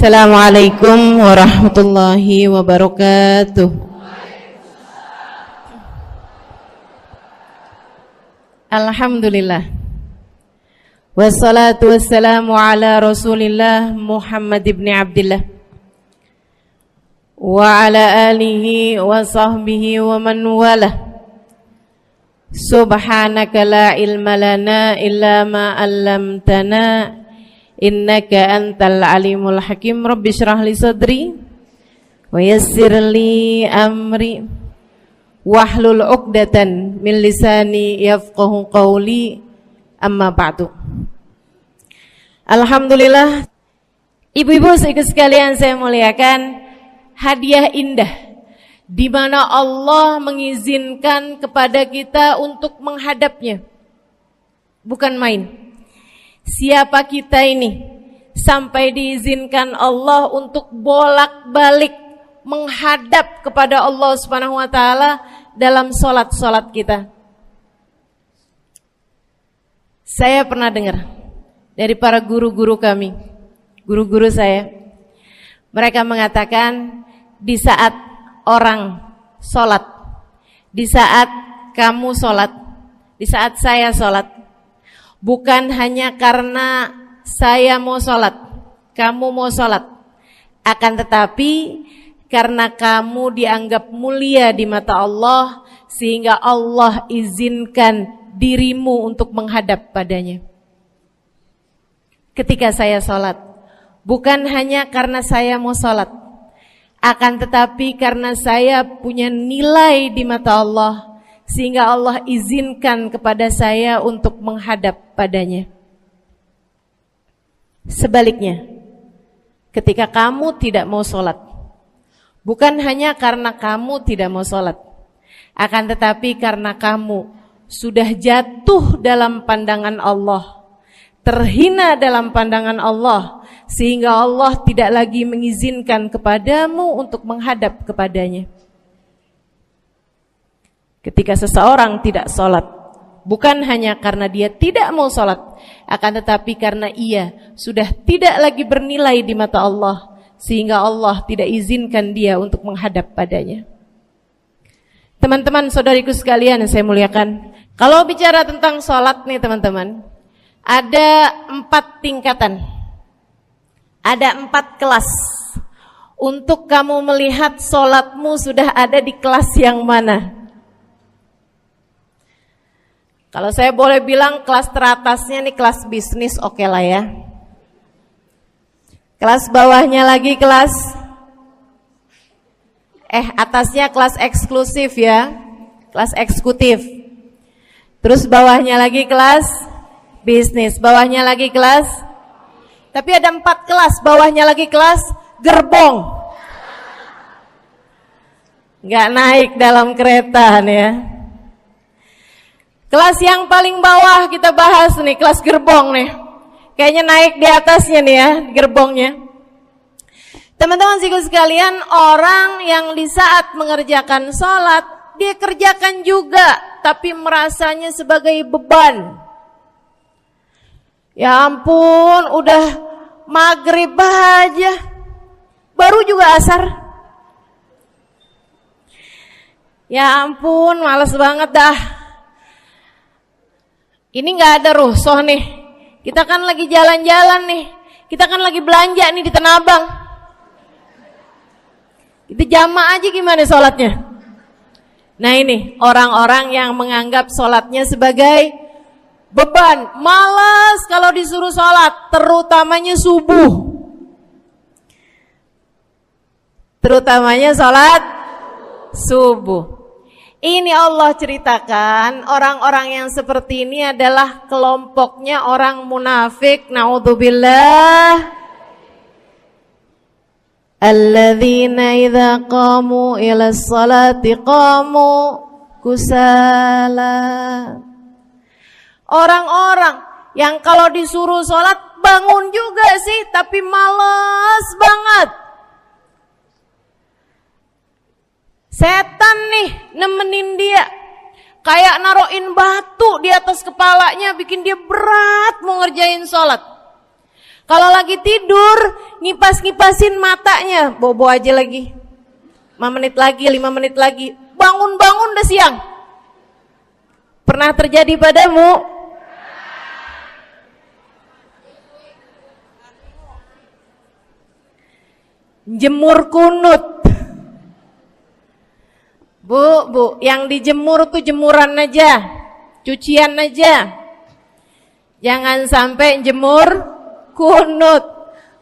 Assalamualaikum warahmatullahi wabarakatuh. Alhamdulillah. Wassalatu wassalamu ala Rasulillah Muhammad ibn Abdillah wa ala alihi wa sahbihi wa man walah. Subhanaka la ilma lana illa ma 'allamtana innaka antal alimul hakim. Rabbi shrah li sadri wa yassir li amri wahlul 'uqdatan min lisani yafqahu qawli. Amma ba'du. Alhamdulillah, ibu-ibu sekalian saya muliakan, hadiah indah di mana Allah mengizinkan kepada kita untuk menghadapnya. Bukan main. Siapa kita ini sampai diizinkan Allah untuk bolak-balik menghadap kepada Allah Subhanahu wa taala dalam salat-salat kita? Saya pernah dengar dari para guru-guru kami, guru-guru saya. Mereka mengatakan di saat orang salat, di saat kamu salat, di saat saya salat, bukan hanya karena saya mau sholat, kamu mau sholat, akan tetapi karena kamu dianggap mulia di mata Allah, sehingga Allah izinkan dirimu untuk menghadap padanya. Ketika saya sholat, bukan hanya karena saya mau sholat, akan tetapi karena saya punya nilai di mata Allah, sehingga Allah izinkan kepada saya untuk menghadap padanya. Sebaliknya, ketika kamu tidak mau sholat, bukan hanya karena kamu tidak mau sholat, akan tetapi karena kamu sudah jatuh dalam pandangan Allah, terhina dalam pandangan Allah, sehingga Allah tidak lagi mengizinkan kepadamu untuk menghadap kepadanya. Ketika seseorang tidak sholat, bukan hanya karena dia tidak mau sholat, akan tetapi karena ia sudah tidak lagi bernilai di mata Allah, sehingga Allah tidak izinkan dia untuk menghadap padanya. Teman-teman, saudariku sekalian yang saya muliakan, kalau bicara tentang sholat nih teman-teman, ada 4 tingkatan, ada 4 kelas. Untuk kamu melihat sholatmu sudah ada di kelas yang mana? Kalau saya boleh bilang kelas teratasnya nih kelas bisnis, oke lah ya. Kelas bawahnya lagi kelas atasnya kelas eksklusif ya, kelas eksekutif. Terus bawahnya lagi kelas bisnis, bawahnya lagi kelas, tapi ada 4 kelas, bawahnya lagi kelas gerbong. Nggak naik dalam kereta nih ya. Kelas yang paling bawah kita bahas nih, kelas gerbong nih. Kayaknya naik di atasnya nih ya, gerbongnya. Teman-teman sekalian, orang yang di saat mengerjakan sholat, dia kerjakan juga, tapi merasanya sebagai beban. Ya ampun, udah maghrib aja, baru juga asar. Ya ampun, males banget dah. Ini gak ada rusuh nih, kita kan lagi jalan-jalan nih, kita kan lagi belanja nih di Tanah Abang. Itu jamaah aja gimana sholatnya? Nah ini orang-orang yang menganggap sholatnya sebagai beban, malas kalau disuruh sholat, terutamanya subuh. Terutamanya sholat subuh. Ini Allah ceritakan orang-orang yang seperti ini adalah kelompoknya orang munafik, naudzubillah. Alladzina idza qamu ila sholati qamu kusala. Orang-orang yang kalau disuruh sholat bangun juga sih, tapi malas banget. Setan nih nemenin dia, kayak naroin batu di atas kepalanya, bikin dia berat mau ngerjain sholat. Kalau lagi tidur, ngipas-ngipasin matanya, bobo aja lagi. 5 menit lagi, 5 menit lagi. Bangun-bangun udah siang. Pernah terjadi padamu? Jemur kunut. Bu, yang dijemur tuh jemuran aja, cucian aja. Jangan sampai jemur kunut.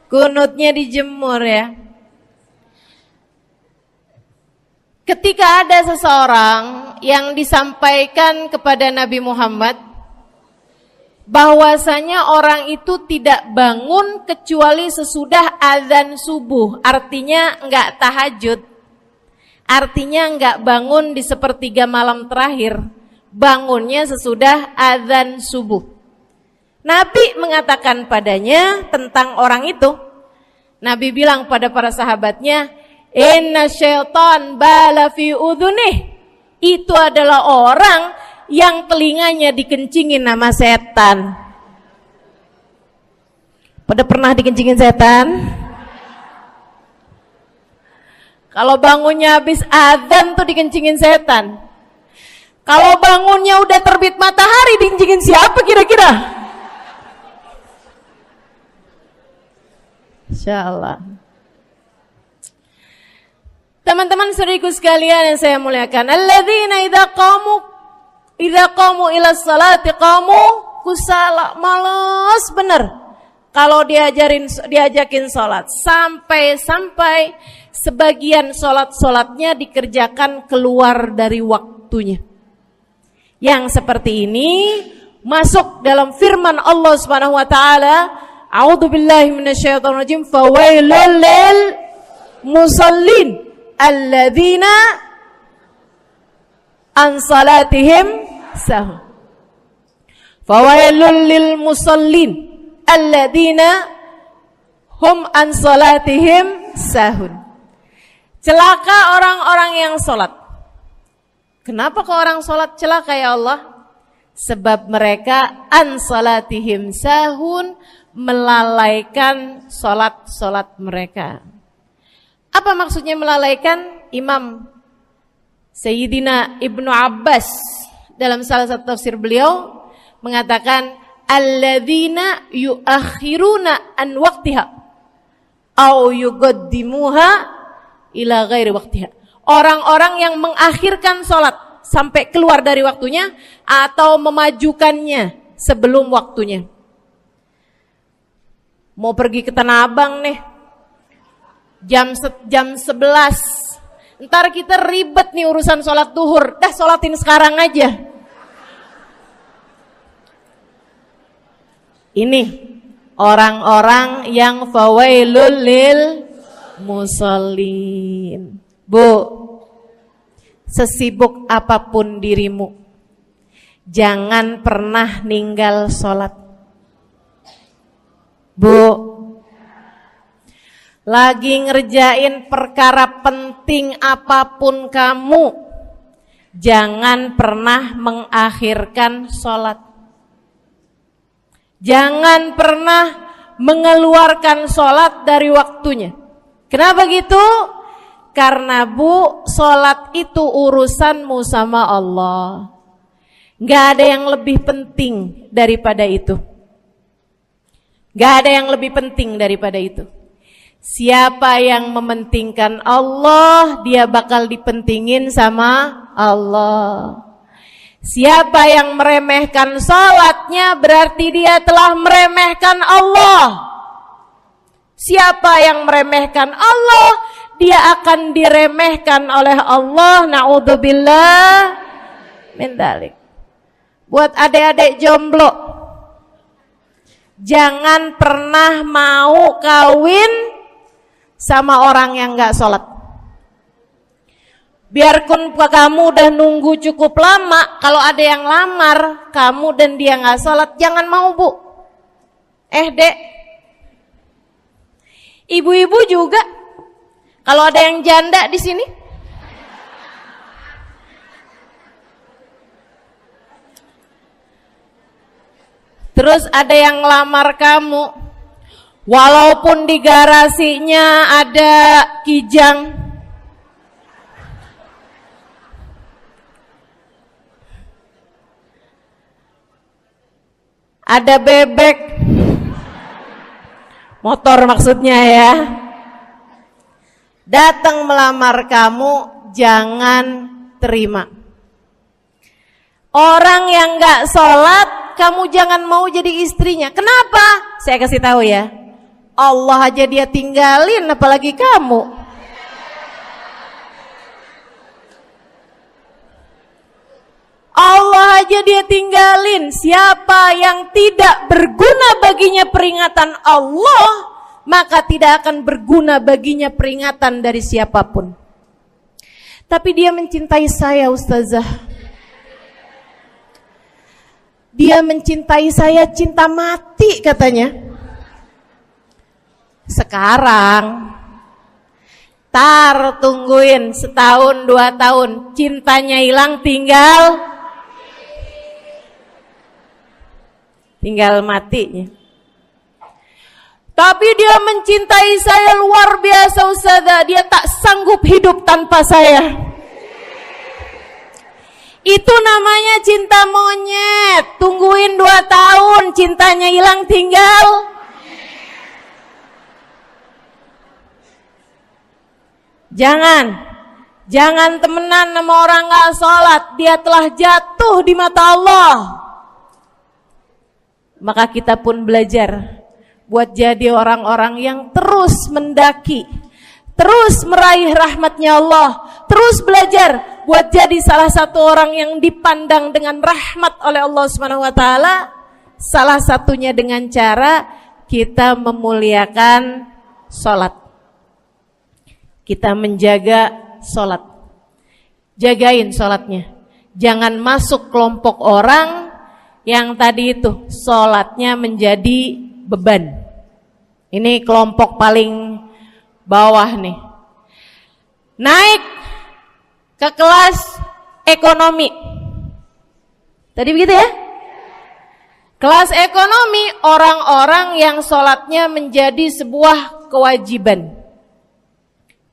Kunutnya dijemur ya. Ketika ada seseorang yang disampaikan kepada Nabi Muhammad bahwasanya orang itu tidak bangun kecuali sesudah azan subuh, artinya enggak tahajud, artinya enggak bangun di sepertiga malam terakhir, bangunnya sesudah azan subuh. Nabi mengatakan padanya tentang orang itu, Nabi bilang pada para sahabatnya, inna syaitan bala fi udhunih, itu adalah orang yang telinganya dikencingin sama setan. Pada pernah dikencingin setan? Kalau bangunnya habis adzan tuh dikencingin setan. Kalau bangunnya udah terbit matahari dikencingin siapa kira-kira? Insyaallah. Teman-teman saudariku sekalian yang saya muliakan, alladzina idza qamu ila salati qamu kusala, malas bener kalau diajakin salat, sampai sebagian salatnya dikerjakan keluar dari waktunya. Yang seperti ini masuk dalam firman Allah Subhanahu wa taala, a'udzubillahi minasyaitonir rajim, fawailul lil musallin alladzina an salatihim sahun. Fawailul lil musallin alladzina hum an salatihim sahun. Celaka orang-orang yang salat. Kenapa kok orang salat celaka ya Allah? Sebab mereka an salatihim sahun, melalaikan salat mereka. Apa maksudnya melalaikan? Imam Sayyidina Ibnu Abbas dalam salah satu tafsir beliau mengatakan alladzina yuakhiruna an waqtiha au yuqaddimuha ila ghairi waqtiha. Orang-orang yang mengakhirkan salat sampai keluar dari waktunya atau memajukannya sebelum waktunya. Mau pergi ke Tanah Abang nih, jam 11. Ntar kita ribet nih urusan sholat duhur. Dah sholatin sekarang aja. Ini orang-orang yang fawailul lil musallin. Bu, sesibuk apapun dirimu, jangan pernah ninggal sholat. Bu, lagi ngerjain perkara penting apapun kamu, jangan pernah mengakhirkan sholat. Jangan pernah mengeluarkan sholat dari waktunya. Kenapa gitu? Karena bu, sholat itu urusanmu sama Allah. Gak ada yang lebih penting daripada itu. Gak ada yang lebih penting daripada itu. Siapa yang mementingkan Allah, dia bakal dipentingin sama Allah. Siapa yang meremehkan salatnya, berarti dia telah meremehkan Allah. Siapa yang meremehkan Allah, dia akan diremehkan oleh Allah. Na'udzubillah min dzalik. Buat adik-adik jomblo, jangan pernah mau kawin sama orang yang gak sholat. Biarpun kamu udah nunggu cukup lama, kalau ada yang lamar kamu dan dia gak sholat, jangan mau bu. Dek, ibu-ibu juga, kalau ada yang janda di sini, terus ada yang lamar kamu, Walaupun di garasinya ada kijang, ada bebek, motor maksudnya ya, datang melamar kamu, jangan terima. Orang yang gak sholat, kamu jangan mau jadi istrinya. Kenapa? Saya kasih tahu ya, Allah aja dia tinggalin, apalagi kamu. Allah aja dia tinggalin. Siapa yang tidak berguna baginya peringatan Allah, maka tidak akan berguna baginya peringatan dari siapapun. Tapi dia mencintai saya, Ustazah. Dia mencintai saya cinta mati katanya. Sekarang tungguin setahun 2 tahun, cintanya hilang, tinggal matinya. Tapi dia mencintai saya luar biasa, Ustazah. Dia tak sanggup hidup tanpa saya. Itu namanya cinta monyet. Tungguin 2 tahun, cintanya hilang, tinggal. Jangan temenan sama orang gak sholat. Dia telah jatuh di mata Allah. Maka kita pun belajar buat jadi orang-orang yang terus mendaki, terus meraih rahmatnya Allah, terus belajar buat jadi salah satu orang yang dipandang dengan rahmat oleh Allah SWT. Salah satunya dengan cara kita memuliakan sholat, kita menjaga sholat. Jagain sholatnya, jangan masuk kelompok orang yang tadi itu sholatnya menjadi beban. Ini kelompok paling bawah nih. Naik ke kelas ekonomi. Tadi begitu ya? Kelas ekonomi, orang-orang yang sholatnya menjadi sebuah kewajiban.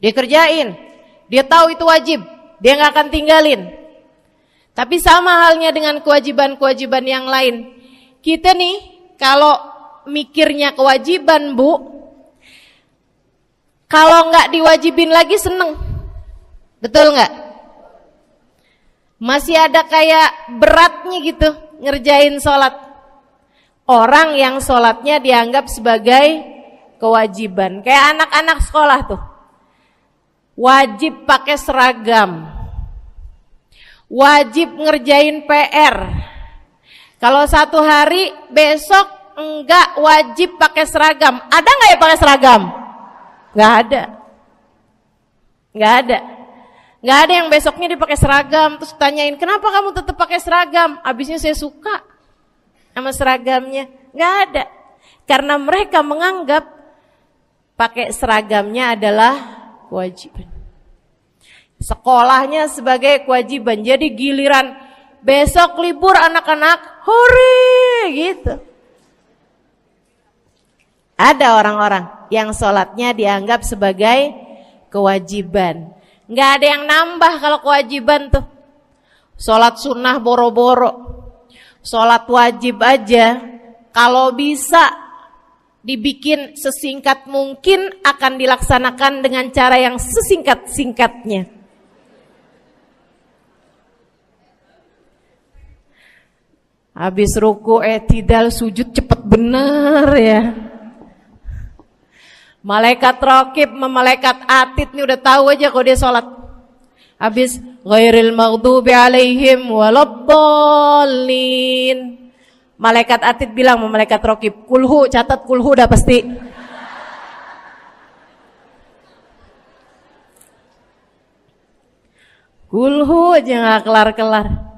Dia kerjain, dia tahu itu wajib, dia gak akan tinggalin. Tapi sama halnya dengan kewajiban-kewajiban yang lain. Kita nih kalau mikirnya kewajiban, Bu, kalau nggak diwajibin lagi seneng. Betul nggak? Masih ada kayak beratnya gitu ngerjain sholat. Orang yang sholatnya dianggap sebagai kewajiban. Kayak anak-anak sekolah tuh, wajib pakai seragam, wajib ngerjain PR. Kalau 1 hari, besok enggak wajib pakai seragam. Ada enggak ya pakai seragam? Enggak ada. Enggak ada. Enggak ada yang besoknya dia pakai seragam, terus tanyain, "Kenapa kamu tetap pakai seragam?" Abisnya saya suka sama seragamnya. Enggak ada. Karena mereka menganggap pakai seragamnya adalah kewajiban. Sekolahnya sebagai kewajiban. Jadi giliran besok libur anak-anak, hore gitu. Ada orang-orang yang sholatnya dianggap sebagai kewajiban. Nggak ada yang nambah kalau kewajiban tuh. Sholat sunnah boro-boro. Sholat wajib aja kalau bisa dibikin sesingkat mungkin akan dilaksanakan dengan cara yang sesingkat-singkatnya. Habis ruku i'tidal sujud cepet bener ya. Malaikat raqib sama malaikat atid nih udah tahu aja kalau dia sholat. Habis ghairil maghdubi alaihim waladdallin. Malaikat atid bilang sama malaikat raqib, kulhu, catat kulhu udah pasti. Kulhu aja gak kelar-kelar.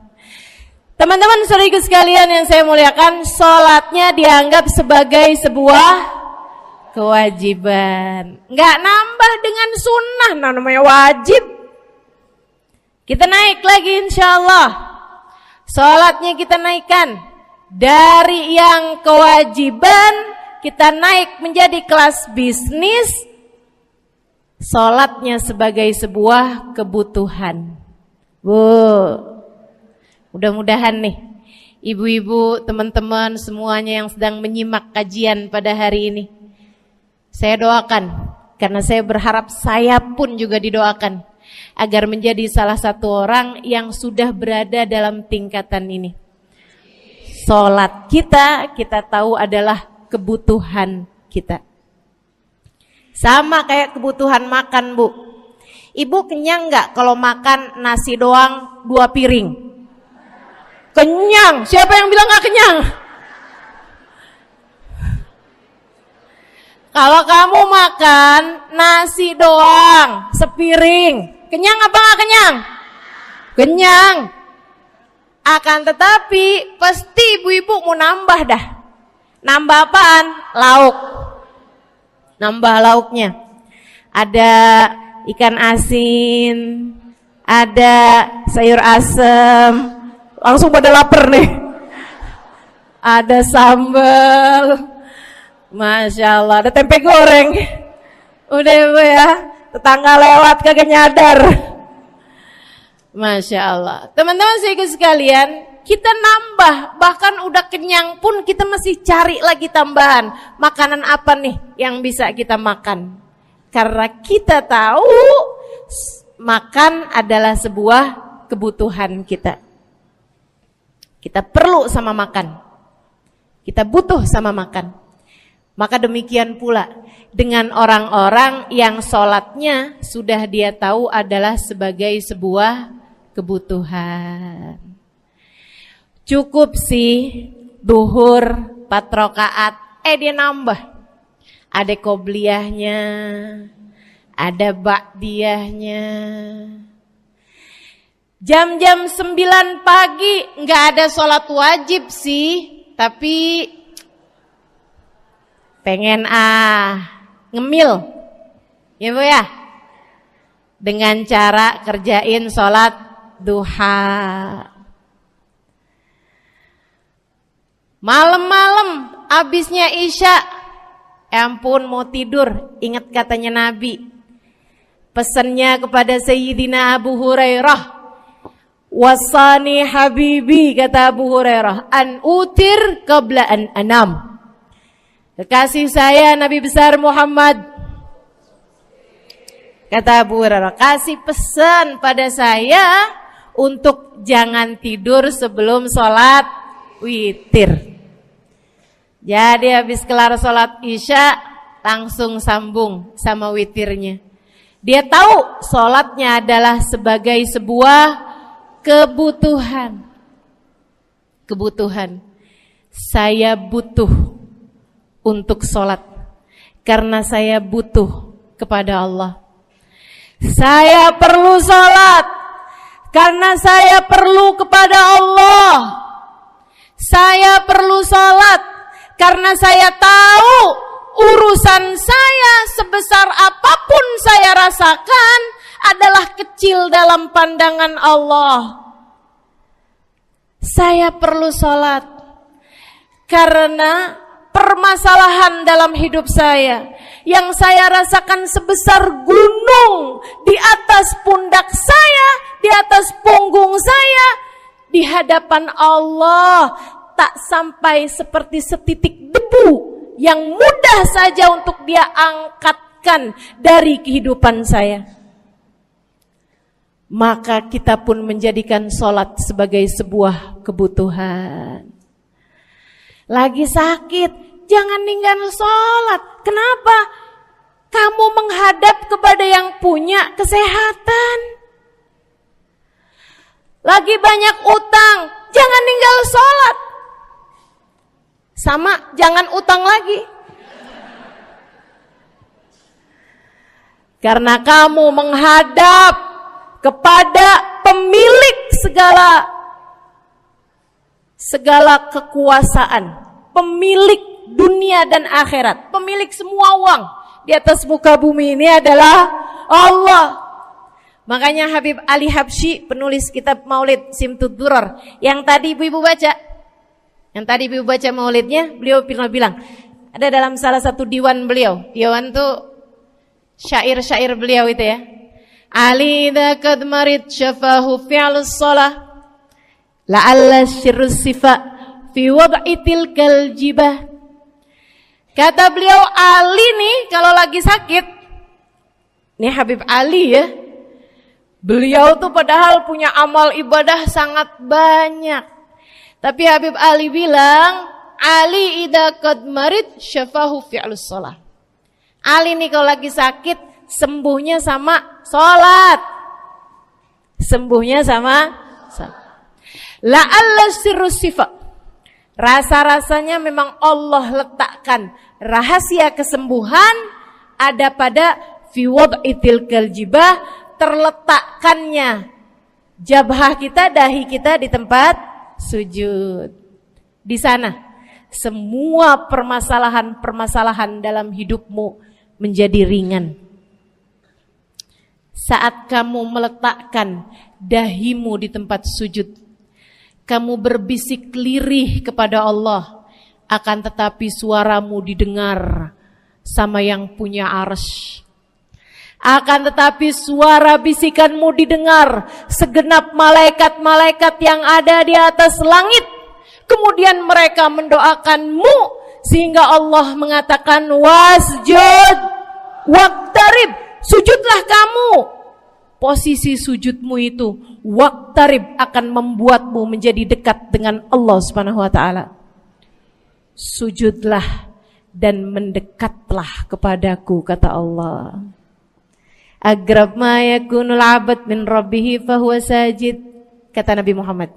Teman-teman saudaraku sekalian yang saya muliakan, sholatnya dianggap sebagai sebuah kewajiban. Nggak nambah dengan sunnah, namanya wajib. Kita naik lagi insya Allah. Sholatnya kita naikkan dari yang kewajiban kita naik menjadi kelas bisnis, sholatnya sebagai sebuah kebutuhan. Bu, mudah-mudahan nih ibu-ibu, teman-teman semuanya yang sedang menyimak kajian pada hari ini, saya doakan, karena saya berharap saya pun juga didoakan, agar menjadi salah satu orang yang sudah berada dalam tingkatan ini. Sholat kita tahu adalah kebutuhan kita. Sama kayak kebutuhan makan, Bu. Ibu kenyang nggak kalau makan nasi doang 2 piring? Kenyang. Siapa yang bilang nggak kenyang? Kalau kamu makan nasi doang sepiring, kenyang apa nggak kenyang? Kenyang. Akan tetapi pasti ibu-ibu mau nambah dah. Nambah apaan? Lauk. Nambah lauknya. Ada ikan asin, ada sayur asem, langsung pada lapar nih. Ada sambal, Masya Allah, ada tempe goreng. Udah ibu ya, tetangga lewat kagak nyadar. Masya Allah. Teman-teman saudara sekalian, kita nambah, bahkan udah kenyang pun kita masih cari lagi tambahan. Makanan apa nih yang bisa kita makan? Karena kita tahu makan adalah sebuah kebutuhan kita. Kita perlu sama makan. Kita butuh sama makan. Maka demikian pula dengan orang-orang yang sholatnya sudah dia tahu adalah sebagai sebuah kebutuhan. Cukup sih duhur 4 rakaat, dia nambah. Ada qobliyahnya, ada ba'diyahnya. Jam-jam 9 pagi nggak ada sholat wajib sih, tapi pengen ngemil, ya Bu ya, dengan cara kerjain sholat duha. Malam-malam abisnya isya, ampun mau tidur, ingat katanya Nabi, pesannya kepada Sayyidina Abu Hurairah, wasani habibi, kata Abu Hurairah, an utir qabla an anam. Kekasih saya Nabi besar Muhammad, kata Abu Hurairah, kasih pesan pada saya untuk jangan tidur sebelum sholat witir. Jadi habis kelar sholat isya langsung sambung sama witirnya. Dia tahu sholatnya adalah sebagai sebuah kebutuhan. Kebutuhan. Saya butuh untuk sholat karena saya butuh kepada Allah. Saya perlu sholat karena saya perlu kepada Allah. Saya perlu sholat karena saya tahu urusan saya sebesar apapun saya rasakan adalah kecil dalam pandangan Allah. Saya perlu sholat karena permasalahan dalam hidup saya yang saya rasakan sebesar gunung di atas pundak saya, di atas punggung saya, di hadapan Allah tak sampai seperti setitik debu yang mudah saja untuk dia angkatkan dari kehidupan saya. Maka kita pun menjadikan sholat sebagai sebuah kebutuhan. Lagi sakit, jangan ninggalin sholat. Kenapa? Kamu menghadap kepada yang punya kesehatan. Lagi banyak utang, jangan ninggal sholat. Sama, jangan utang lagi. Karena kamu menghadap kepada pemilik segala kekuasaan, pemilik dunia dan akhirat, pemilik semua uang di atas muka bumi ini adalah Allah. Makanya Habib Ali Habsyi, penulis kitab Maulid Simtud Durar, yang tadi ibu-ibu baca maulidnya, beliau pernah bilang, Ada dalam salah satu diwan beliau. Diwan tuh syair-syair beliau itu ya. Ali idza qad marid syafahu fi'lus shalah la'alla syirrus sifa fi wad'i tilkal jibah. Kata beliau, Ali nih kalau lagi sakit, nih Habib Ali ya, beliau tuh padahal punya amal ibadah sangat banyak. Tapi Habib Ali bilang, Ali idza qad marid syafahu fi'lus shalah. Ali nih kalau lagi sakit, sembuhnya sama sholat. Sembuhnya sama sholat. La'alla sirrus sifa. Rasa-rasanya memang Allah letakkan rahasia kesembuhan ada pada fi wad'i tilkal jibah, terletakkannya jabhah kita, dahi kita di tempat sujud. Di sana semua permasalahan-permasalahan dalam hidupmu menjadi ringan. Saat kamu meletakkan dahimu di tempat sujud, kamu berbisik lirih kepada Allah, akan tetapi suaramu didengar sama yang punya arsy. Akan tetapi suara bisikanmu didengar segenap malaikat-malaikat yang ada di atas langit. Kemudian mereka mendoakanmu sehingga Allah mengatakan wasjud waqtarib, sujudlah kamu. Posisi sujudmu itu waqtarib akan membuatmu menjadi dekat dengan Allah Subhanahu wa taala. Sujudlah dan mendekatlah kepadaku, kata Allah. Agrab ma yakunul 'abd min rabbih fa huwa sajid, kata Nabi Muhammad.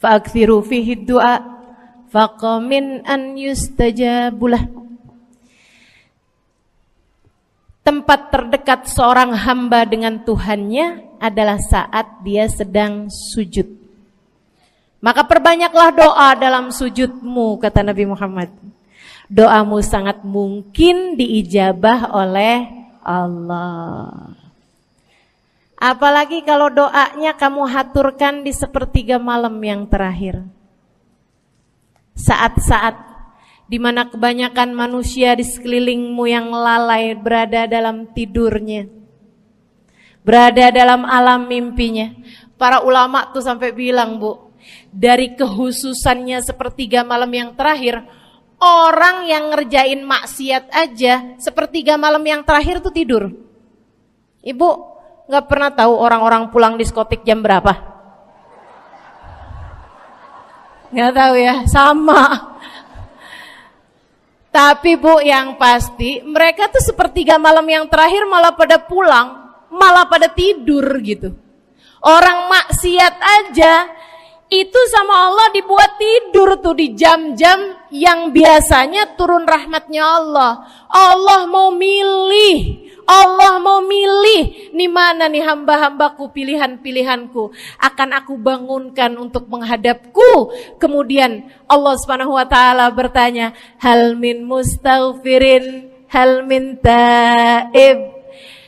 Fa aktsiru fihi du'a faqamin an yustajabulah. Tempat terdekat seorang hamba dengan Tuhannya adalah saat dia sedang sujud. Maka perbanyaklah doa dalam sujudmu, kata Nabi Muhammad. Doamu sangat mungkin diijabah oleh Allah. Apalagi kalau doanya kamu haturkan di sepertiga malam yang terakhir. Saat-saat di mana kebanyakan manusia di sekelilingmu yang lalai berada dalam tidurnya, berada dalam alam mimpinya. Para ulama tuh sampai bilang, Bu, dari kehususannya sepertiga malam yang terakhir, orang yang ngerjain maksiat aja sepertiga malam yang terakhir tuh tidur. Ibu gak pernah tahu orang-orang pulang diskotik jam berapa? Gak tahu ya, sama. Tapi Bu, yang pasti mereka tuh sepertiga malam yang terakhir malah pada pulang, malah pada tidur gitu. Orang maksiat aja itu sama Allah dibuat tidur tuh di jam-jam yang biasanya turun rahmatnya Allah. Allah mau milih nih mana nih hamba-hambaku, pilihan-pilihanku akan aku bangunkan untuk menghadapku. Kemudian Allah Subhanahu wa taala bertanya, hal min mustaghfirin, hal min taib,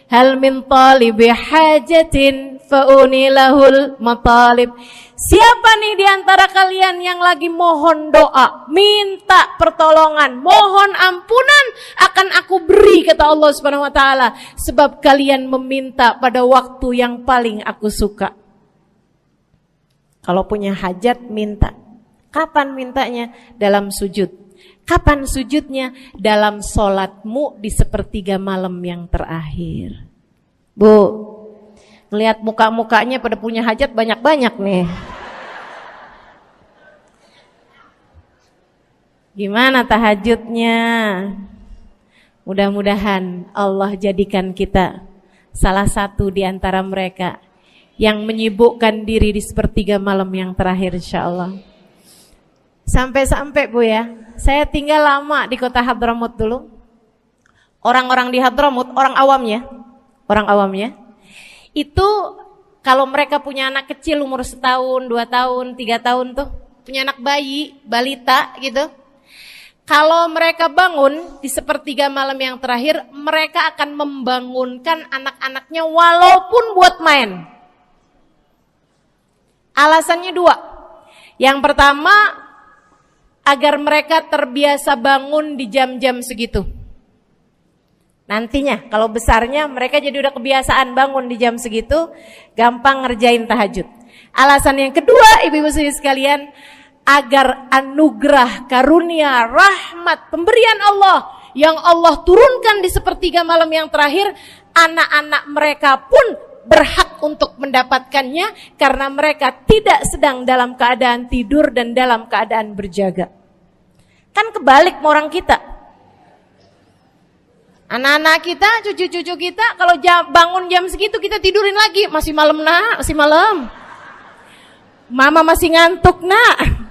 hal min talibi hajatin faunilahul matalib. Siapa nih di antara kalian yang lagi mohon doa, minta pertolongan, mohon ampunan, akan aku beri, kata Allah Subhanahu wa taala, sebab kalian meminta pada waktu yang paling aku suka. Kalau punya hajat minta. Kapan mintanya? Dalam sujud. Kapan sujudnya? Dalam sholatmu di sepertiga malam yang terakhir. Bu, ngelihat muka-mukanya pada punya hajat banyak-banyak nih. Gimana tahajudnya? Mudah-mudahan Allah jadikan kita salah satu di antara mereka yang menyibukkan diri di sepertiga malam yang terakhir, insyaallah. Sampai-sampai Bu ya, saya tinggal lama di kota Hadramut dulu. Orang-orang di Hadramut, orang awamnya, itu kalau mereka punya anak kecil umur 1 tahun, 2 tahun, 3 tahun tuh, punya anak bayi, balita gitu. Kalau mereka bangun di sepertiga malam yang terakhir, mereka akan membangunkan anak-anaknya walaupun buat main. Alasannya 2. Yang pertama, agar mereka terbiasa bangun di jam-jam segitu. Nantinya kalau besarnya mereka jadi udah kebiasaan bangun di jam segitu, gampang ngerjain tahajud. Alasan yang kedua, ibu-ibu sekalian, agar anugerah, karunia, rahmat, pemberian Allah yang Allah turunkan di sepertiga malam yang terakhir, anak-anak mereka pun berhak untuk mendapatkannya karena mereka tidak sedang dalam keadaan tidur dan dalam keadaan berjaga. Kan kebalik sama orang kita. Anak-anak kita, cucu-cucu kita kalau bangun jam segitu kita tidurin lagi. Masih malam nak, masih malam. Mama masih ngantuk nak.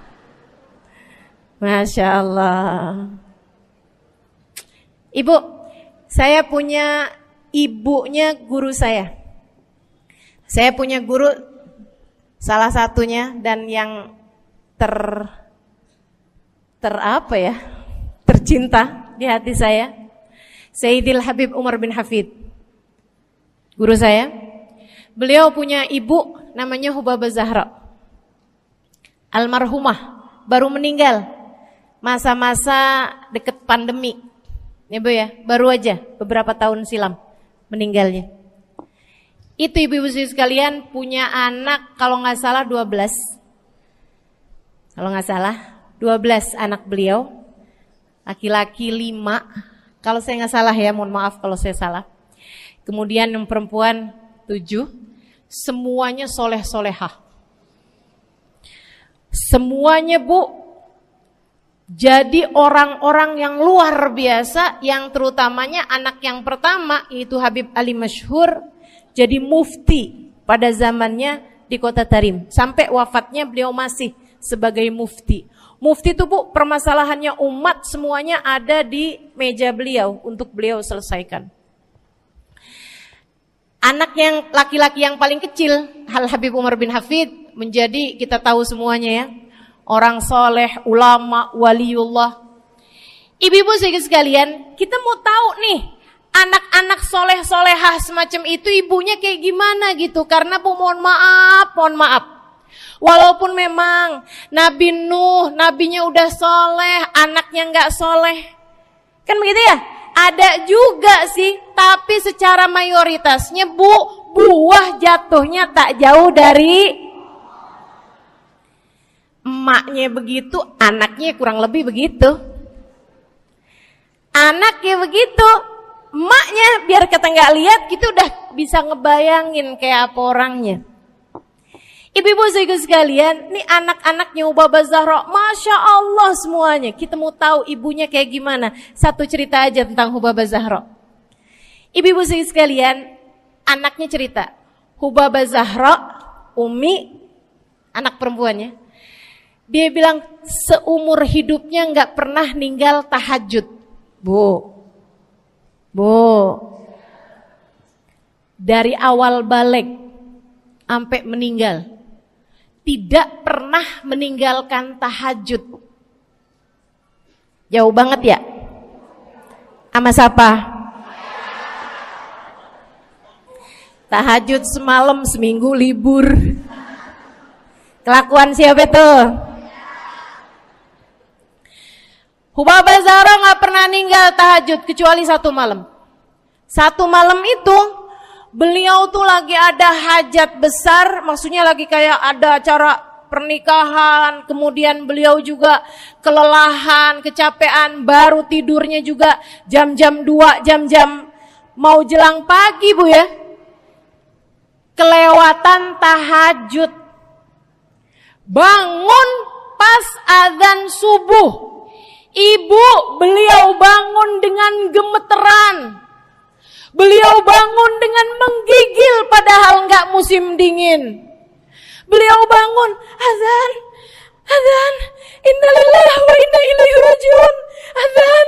Masya Allah. Ibu, saya punya ibunya guru saya. Saya punya guru salah satunya dan yang tercinta di hati saya, Sayyidil Habib Umar bin Hafid. Guru saya. Beliau punya ibu namanya Hubabah Zahra. Almarhumah, baru meninggal masa-masa deket pandemi. Ya Bu ya, baru aja beberapa tahun silam meninggalnya. Itu ibu-ibu sekalian punya anak kalau nggak salah 12. Kalau nggak salah 12 anak beliau. Laki-laki 5. Kalau saya nggak salah ya, mohon maaf kalau saya salah. Kemudian yang perempuan 7. Semuanya soleh-solehah. Semuanya Bu, jadi orang-orang yang luar biasa, yang terutamanya anak yang pertama yaitu Habib Ali Masyhur. Jadi mufti pada zamannya di kota Tarim. Sampai wafatnya beliau masih sebagai mufti. Mufti itu Bu, permasalahannya umat semuanya ada di meja beliau untuk beliau selesaikan. Anak yang laki-laki yang paling kecil, Habib Umar bin Hafid, menjadi kita tahu semuanya ya, orang soleh, ulama, waliullah. Ibu-ibu sekalian, kita mau tahu nih, anak-anak soleh-solehah semacam itu ibunya kayak gimana gitu. Karena Bu, mohon maaf. Walaupun memang Nabi Nuh, nabinya udah soleh, anaknya gak soleh. Kan begitu ya? Ada juga sih, tapi secara mayoritasnya Bu, buah jatuhnya tak jauh dari emaknya begitu, anaknya kurang lebih begitu. Anaknya begitu, emaknya biar kita nggak lihat kita udah bisa ngebayangin kayak apa orangnya. Ibu-ibu sekalian, nih anak-anaknya Hubabah Zahra, Masya Allah semuanya. Kita mau tahu ibunya kayak gimana. Satu cerita aja tentang Hubabah Zahra. Ibu-ibu sekalian, anaknya cerita, Hubabah Zahra, Umi, anak perempuannya, dia bilang seumur hidupnya nggak pernah ninggal tahajud. Bu, dari awal balik sampai meninggal, tidak pernah meninggalkan tahajud. Jauh banget ya? Sama siapa? Tahajud semalam, seminggu libur. Kelakuan siapa tuh? Hubabah Zahra gak pernah ninggal tahajud kecuali satu malam. Satu malam itu beliau tuh lagi ada hajat besar, maksudnya lagi kayak ada acara pernikahan, kemudian beliau juga kelelahan, kecapean, baru tidurnya juga jam-jam 2, jam-jam mau jelang pagi Bu ya. Kelewatan tahajud. Bangun pas azan subuh. Ibu, beliau bangun dengan gemeteran. Beliau bangun dengan menggigil padahal enggak musim dingin. Beliau bangun, azan, innalillahi wa inna ilaihi rajiun. Azan,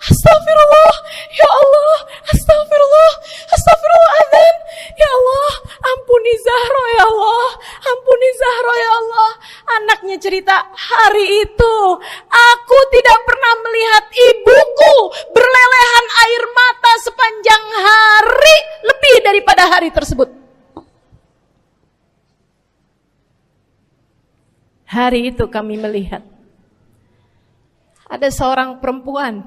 astagfirullah, ya Allah, astagfirullah, azan, ya Allah, ampuni Zahra ya Allah, ampuni Zahra ya Allah. Anaknya cerita, hari itu aku tidak pernah melihat ibuku berlelehan air mata sepanjang hari lebih daripada hari tersebut. Hari itu kami melihat ada seorang perempuan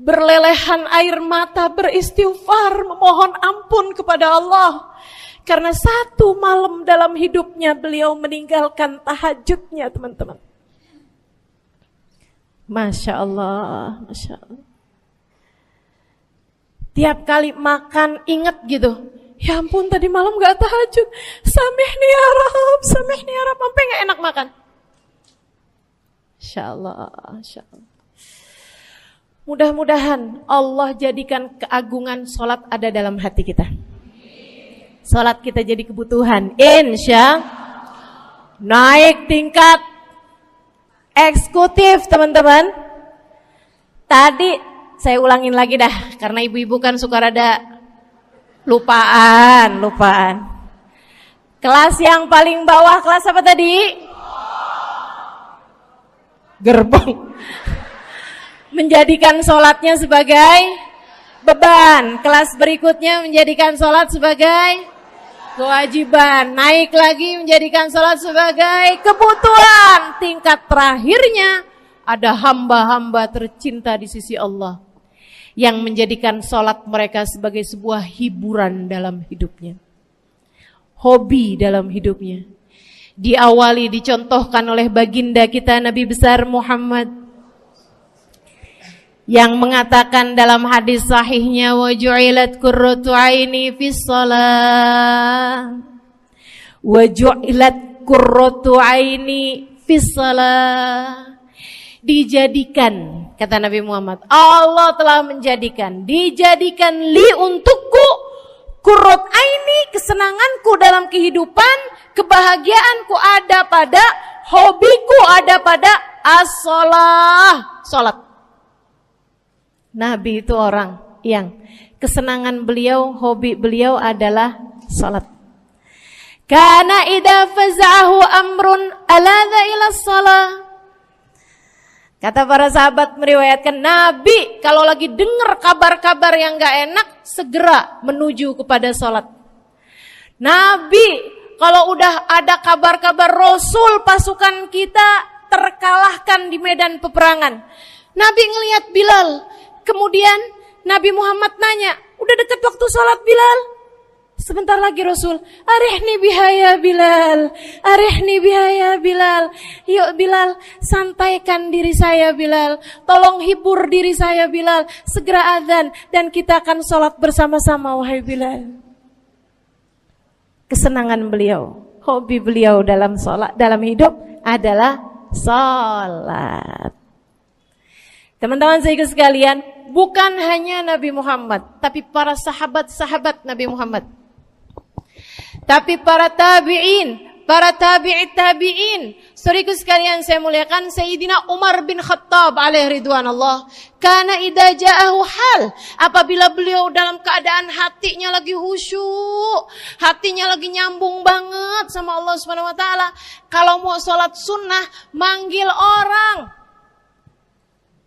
berlelehan air mata beristighfar memohon ampun kepada Allah karena satu malam dalam hidupnya beliau meninggalkan tahajudnya, teman-teman. Masya Allah, Masya Allah. Tiap kali makan ingat gitu, ya ampun tadi malam gak tahajud, samihni ya Rab, samihni ya Rab, sampai gak enak makan. Insya Allah, insya Allah. Mudah-mudahan Allah jadikan keagungan sholat ada dalam hati kita. Sholat kita jadi kebutuhan. Insya naik tingkat eksekutif, teman-teman. Tadi saya ulangin lagi dah, karena ibu-ibu kan suka rada lupaan. Kelas yang paling bawah, kelas apa tadi? Gerbong. Menjadikan sholatnya sebagai beban. Kelas berikutnya menjadikan sholat sebagai kewajiban. Naik lagi menjadikan sholat sebagai kebutuhan. Tingkat terakhirnya ada hamba-hamba tercinta di sisi Allah yang menjadikan sholat mereka sebagai sebuah hiburan dalam hidupnya, hobi dalam hidupnya. Diawali, dicontohkan oleh baginda kita Nabi besar Muhammad yang mengatakan dalam hadis sahihnya, wa ju'ilat qurratu aini fis shalah, wa ju'ilat qurratu aini fis shalah. Dijadikan, kata Nabi Muhammad, Allah telah dijadikan li untukku qurrat aini, kesenanganku dalam kehidupan, kebahagiaanku ada pada, hobiku ada pada as-shalah, salat. Nabi itu orang yang kesenangan beliau, hobi beliau adalah salat. Kana idza faza'ahu amrun aladha ila shalah. Kata para sahabat meriwayatkan, Nabi kalau lagi dengar kabar-kabar yang gak enak, segera menuju kepada sholat. Nabi kalau udah ada kabar-kabar Rasul pasukan kita terkalahkan di medan peperangan, Nabi ngelihat Bilal. Kemudian Nabi Muhammad nanya, udah dekat waktu sholat Bilal? Sebentar lagi Rasul, arihni bihaya Bilal, arihni bihaya Bilal. Yuk Bilal, santaikan diri saya Bilal, tolong hibur diri saya Bilal. Segera azan dan kita akan sholat bersama-sama wahai Bilal. Kesenangan beliau, hobi beliau dalam sholat, dalam hidup adalah sholat. Teman-teman saya sekalian, bukan hanya Nabi Muhammad, tapi para sahabat-sahabat Nabi Muhammad, tapi para tabi'in, para tabi'it tabi'in. Saudaraku sekalian saya muliakan, Sayyidina Umar bin Khattab alaihi ridwanullah, kana idza ja'ahu hal, apabila beliau dalam keadaan hatinya lagi khusyuk, hatinya lagi nyambung banget sama Allah Subhanahu wa taala, kalau mau salat sunnah manggil orang.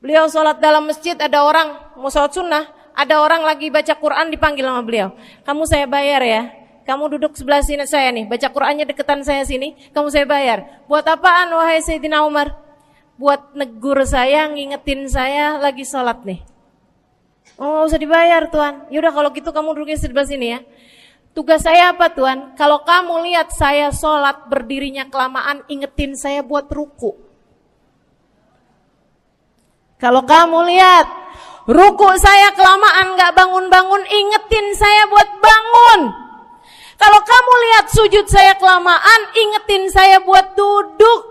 Beliau sholat dalam masjid, ada orang mau sholat sunnah, ada orang lagi baca Quran dipanggil sama beliau. Kamu saya bayar ya, kamu duduk sebelah sini saya nih, baca Qurannya deketan saya sini, kamu saya bayar. Buat apaan wahai Sayyidina Umar? Buat negur saya, ngingetin saya lagi sholat nih. Oh gak usah dibayar Tuan. Yaudah kalau gitu kamu duduknya sebelah sini ya. Tugas saya apa Tuan? Kalau kamu lihat saya sholat berdirinya kelamaan, ingetin saya buat ruku. Kalau kamu lihat ruku saya kelamaan gak bangun-bangun, ingetin saya buat bangun. Kalau kamu lihat sujud saya kelamaan, ingetin saya buat duduk.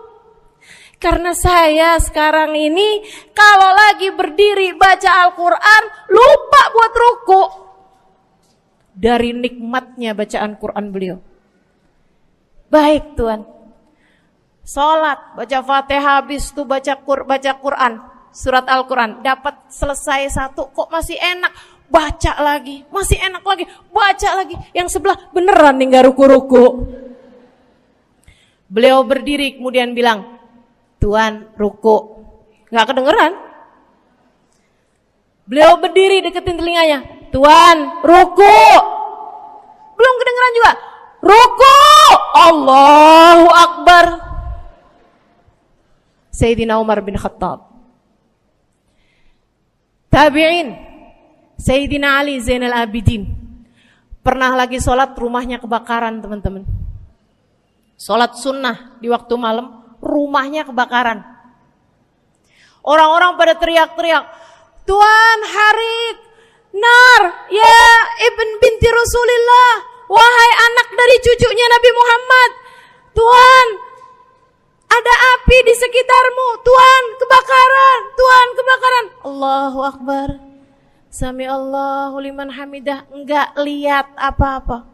Karena saya sekarang ini kalau lagi berdiri baca Al-Quran, lupa buat ruku. Dari nikmatnya bacaan Quran beliau. Baik Tuhan, sholat, baca Fatihah, habis itu baca Quran. Surat Al-Quran, dapat selesai satu, kok masih enak, baca lagi, masih enak lagi, baca lagi. Yang sebelah beneran nih gak ruku-ruku. Beliau berdiri kemudian bilang, Tuan ruku, gak kedengeran. Beliau berdiri deketin telinganya, Tuan ruku, belum kedengeran juga. Ruku, Allahu Akbar. Sayyidina Umar bin Khattab. Tabi'in, Sayyidina Ali Zainal Abidin. Pernah lagi sholat, rumahnya kebakaran, teman-teman. Sholat sunnah di waktu malam, rumahnya kebakaran. Orang-orang pada teriak-teriak, Tuan Harik, nar, ya ibn binti Rasulillah, wahai anak dari cucunya Nabi Muhammad, Tuan, ada api di sekitarmu, Tuan, kebakaran, Tuan, kebakaran. Allahu Akbar. Sami Allahu liman hamidah, enggak lihat apa-apa.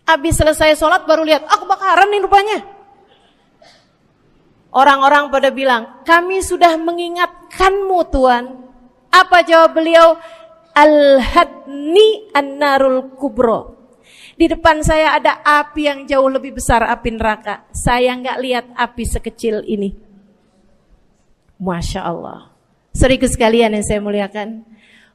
Habis selesai sholat baru lihat, kebakaran nih rupanya. Orang-orang pada bilang, kami sudah mengingatkanmu Tuan. Apa jawab beliau? Al-hadni an-narul kubro. Di depan saya ada api yang jauh lebih besar, api neraka. Saya enggak lihat api sekecil ini. Masya Allah. Saudaraku sekalian yang saya muliakan,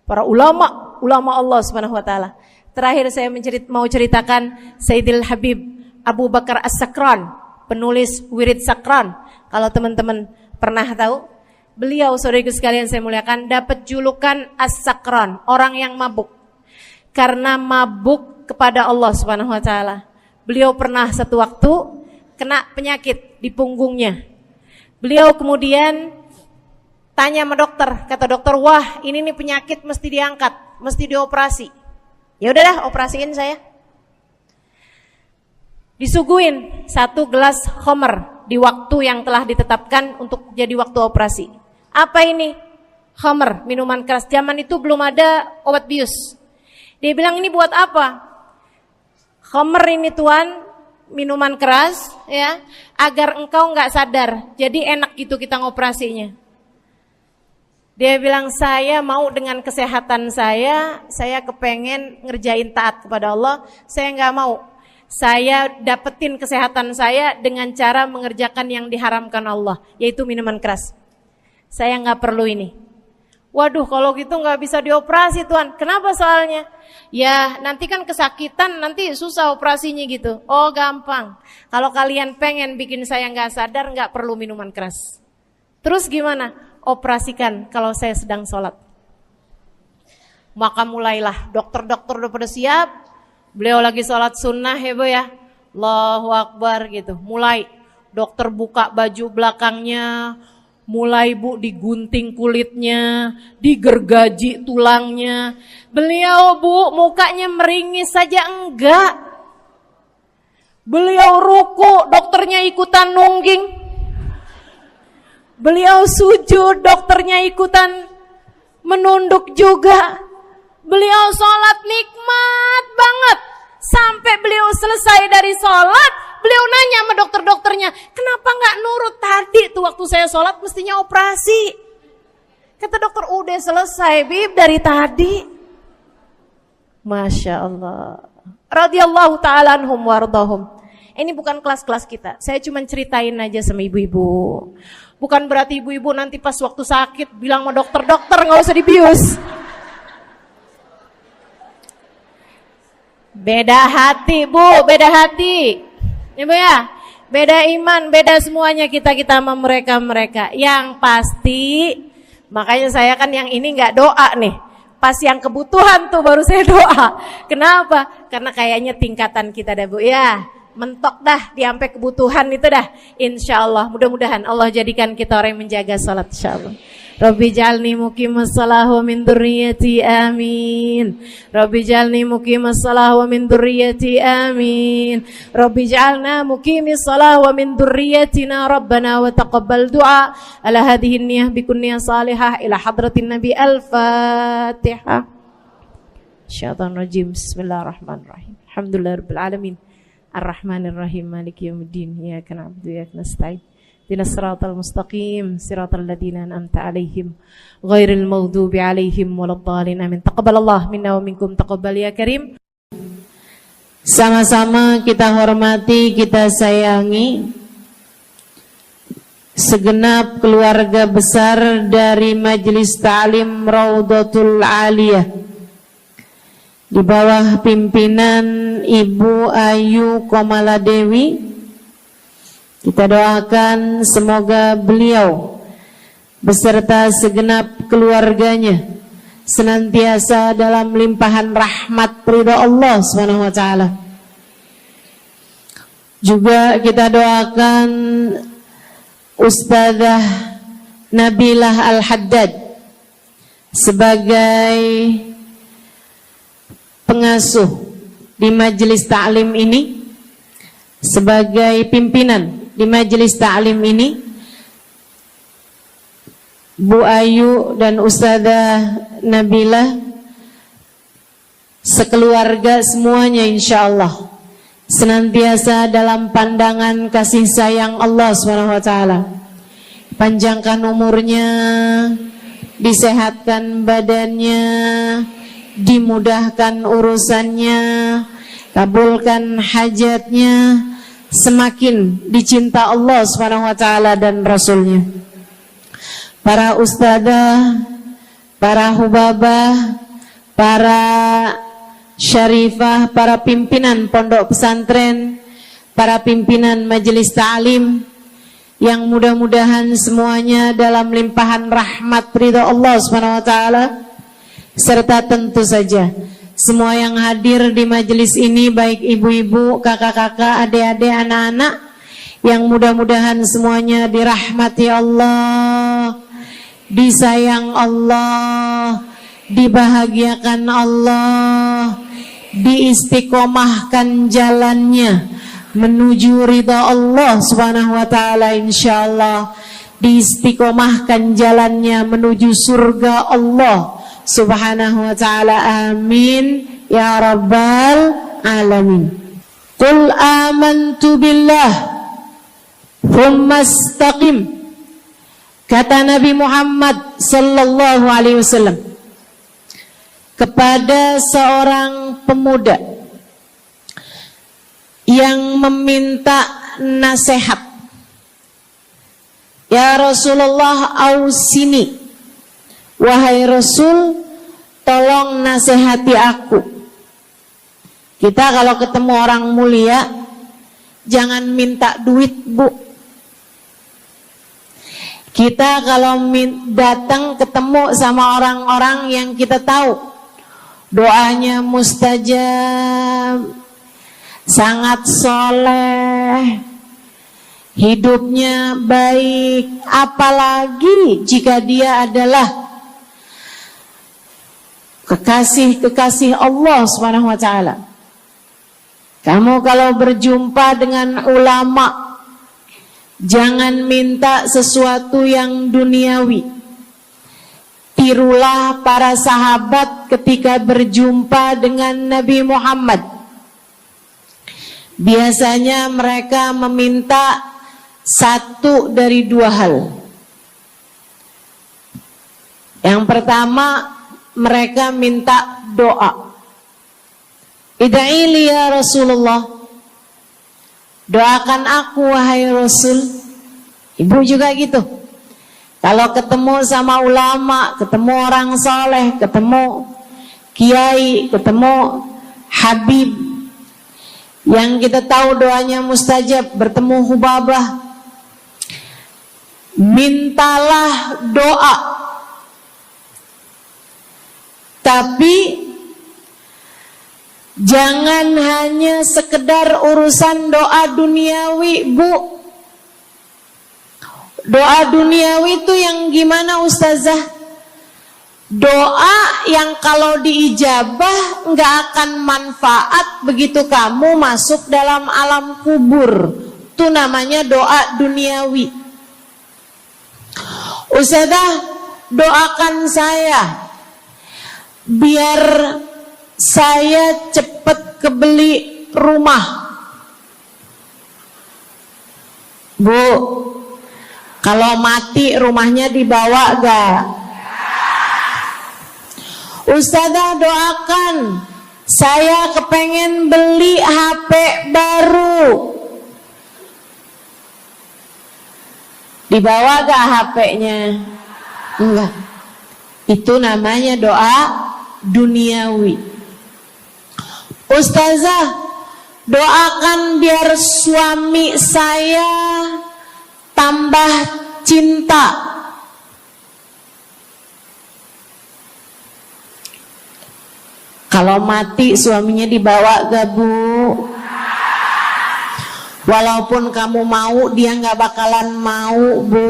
para ulama Allah Subhanahu wa taala. Terakhir saya mau ceritakan Sayyidil Habib Abu Bakar As-Sakran, penulis Wirid Sakran. Kalau teman-teman pernah tahu, beliau saudaraku sekalian saya muliakan dapat julukan As-Sakran, orang yang mabuk. Karena mabuk kepada Allah Subhanahu wa taala. Beliau pernah satu waktu kena penyakit di punggungnya. Beliau kemudian tanya sama dokter, kata dokter, "Wah, ini nih penyakit mesti diangkat, mesti dioperasi." Ya udahlah, operasiin saya. Disuguhin 1 gelas khamr di waktu yang telah ditetapkan untuk jadi waktu operasi. Apa ini? Khamr, minuman keras. Zaman itu belum ada obat bius. Dia bilang, ini buat apa? Khamr ini Tuan, minuman keras, ya, agar engkau nggak sadar. Jadi enak gitu kita ngoperasinya. Dia bilang, saya mau dengan kesehatan saya kepengen ngerjain taat kepada Allah. Saya nggak mau. Saya dapetin kesehatan saya dengan cara mengerjakan yang diharamkan Allah, yaitu minuman keras. Saya nggak perlu ini. Waduh, kalau gitu nggak bisa dioperasi Tuan. Kenapa soalnya? Ya nanti kan kesakitan, nanti susah operasinya gitu. Oh gampang. Kalau kalian pengen bikin saya nggak sadar, nggak perlu minuman keras. Terus gimana? Operasikan kalau saya sedang sholat. Maka mulailah, dokter-dokter udah pada siap. Beliau lagi sholat sunnah ya Bu ya. Allahu Akbar gitu. Mulai dokter buka baju belakangnya. Mulai Bu digunting kulitnya, digergaji tulangnya. Beliau Bu mukanya meringis saja enggak. Beliau ruku, dokternya ikutan nungging. Beliau sujud, dokternya ikutan menunduk juga. Beliau sholat nikmat banget. Sampai beliau selesai dari sholat, beliau nanya sama dokter-dokternya, kenapa gak nurut tadi tuh waktu saya sholat mestinya operasi. Kata dokter, udah selesai Bib dari tadi. Masya Allah. Radiyallahu ta'ala anhum wardahum. Ini bukan kelas-kelas kita. Saya cuma ceritain aja sama ibu-ibu. Bukan berarti ibu-ibu nanti pas waktu sakit bilang sama dokter-dokter gak usah dibius. Beda hati Bu, beda hati. Ibu ya, beda iman, beda semuanya kita sama mereka. Yang pasti, makanya saya kan yang ini nggak doa nih. Pas yang kebutuhan tuh baru saya doa. Kenapa? Karena kayaknya tingkatan kita dah Bu ya. Mentok dah, sampai kebutuhan itu dah. Insya Allah, mudah-mudahan Allah jadikan kita orang yang menjaga salat insya Allah. Rabbi jalni muqimas salah wa min dzurriyyati amin. Rabbi jalni muqimas salah wa min dzurriyyati amin. Rabbi jalna muqimis salah wa min dzurriyyatina rabbana wa taqabbal du'a. Ala hadhihi niyyah bi kunniyah salihah ila hadratin nabi al-fatihah. Syaitanir rajim. Bismillahirrahmanirrahim. Alhamdulillahirabbil alamin. Ar-rahmanirrahim. Maliki yaumiddin. Iyyaka na'budu wa iyyaka nasta'in. Ihdinas siratal mustaqim, siratal ladzina an'amta 'alaihim, ghairil maghdubi 'alaihim waladdallin. Amin. Taqabbalallah minna wa minkum, taqabbal ya karim. Sama-sama kita hormati, kita sayangi segenap keluarga besar dari Majelis Ta'lim Raudhatul Aliyah di bawah pimpinan Ibu Ayu Komaladewi Kita doakan semoga beliau beserta segenap keluarganya senantiasa dalam limpahan rahmat ridha Allah Subhanahu wa taala. Juga kita doakan Ustazah Nabilah Al-Haddad sebagai pengasuh di majelis ta'lim ini, sebagai pimpinan di majelis ta'lim ini, Bu Ayu dan Ustazah Nabilah sekeluarga semuanya insyaallah senantiasa dalam pandangan kasih sayang Allah SWT. Panjangkan umurnya, disehatkan badannya, dimudahkan urusannya, kabulkan hajatnya, semakin dicinta Allah SWT dan Rasulnya. Para ustadzah, para hubabah, para syarifah, para pimpinan pondok pesantren, para pimpinan majelis ta'lim, yang mudah-mudahan semuanya dalam limpahan rahmat ridha Allah SWT, serta tentu saja semua yang hadir di majelis ini, baik ibu-ibu, kakak-kakak, adik-adik, anak-anak, yang mudah-mudahan semuanya dirahmati Allah, disayang Allah, dibahagiakan Allah, diistiqomahkan jalannya menuju ridha Allah Subhanahu wa taala, insyaallah diistiqomahkan jalannya menuju surga Allah Subhanahu wa taala. Amin ya rabbal alamin. Qul amantu billah thumma istaqim, kata Nabi Muhammad sallallahu alaihi wasallam kepada seorang pemuda yang meminta nasihat, ya Rasulullah ausini, wahai Rasul tolong nasihati aku. Kita kalau ketemu orang mulia jangan minta duit, Bu. Kita kalau datang ketemu sama orang-orang yang kita tahu doanya mustajab, sangat soleh, hidupnya baik, apalagi jika dia adalah kekasih-kekasih Allah Subhanahu wa taala. Kamu kalau berjumpa dengan ulama, jangan minta sesuatu yang duniawi. Tirulah para sahabat ketika berjumpa dengan Nabi Muhammad. Biasanya mereka meminta satu dari dua hal. Yang pertama, mereka minta doa. Ida'ili ya Rasulullah, doakan aku wahai Rasul. Ibu juga gitu. Kalau ketemu sama ulama, ketemu orang soleh, ketemu kiai, ketemu habib yang kita tahu doanya mustajab, bertemu hubabah, mintalah doa. Tapi jangan hanya sekedar urusan doa duniawi, Bu. Doa duniawi itu yang gimana, Ustazah? Doa yang kalau diijabah nggak akan manfaat begitu kamu masuk dalam alam kubur. Itu namanya doa duniawi. Ustazah, doakan saya biar saya cepat kebeli rumah. Bu, kalau mati rumahnya dibawa gak? Ustazah, doakan saya kepengen beli HP baru. Dibawa gak HP-nya? Enggak. Itu namanya doa duniawi. Ustazah, Doakan biar suami saya tambah cinta. Kalau mati suaminya dibawa gak Bu? Walaupun kamu mau, dia gak bakalan mau Bu.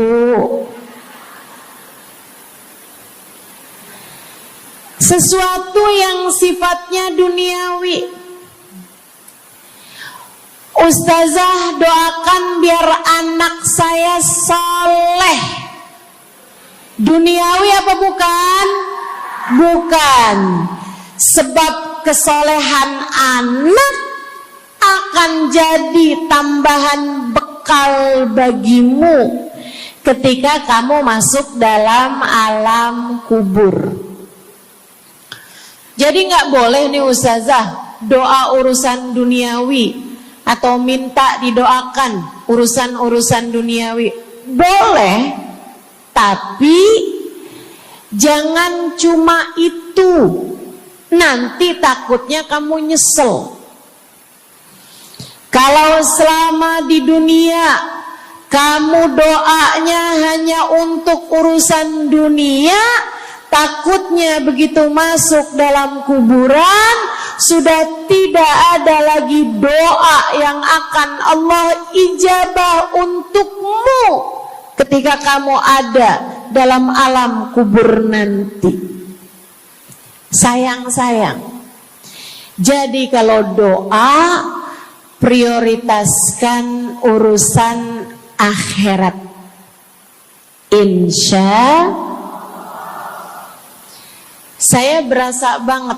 Sesuatu yang sifatnya duniawi. Ustazah, doakan biar anak saya soleh. Duniawi apa bukan? Bukan. Sebab kesolehan anak akan jadi tambahan bekal bagimu ketika kamu masuk dalam alam kubur. Jadi nggak boleh nih ustazah doa urusan duniawi atau minta didoakan urusan-urusan duniawi. Boleh, tapi jangan cuma itu. Nanti takutnya kamu nyesel. Kalau selama di dunia kamu doanya hanya untuk urusan dunia, takutnya begitu masuk dalam kuburan sudah tidak ada lagi doa yang akan Allah ijabah untukmu ketika kamu ada dalam alam kubur nanti. Sayang-sayang. Jadi kalau doa, prioritaskan urusan akhirat. Insya saya berasa banget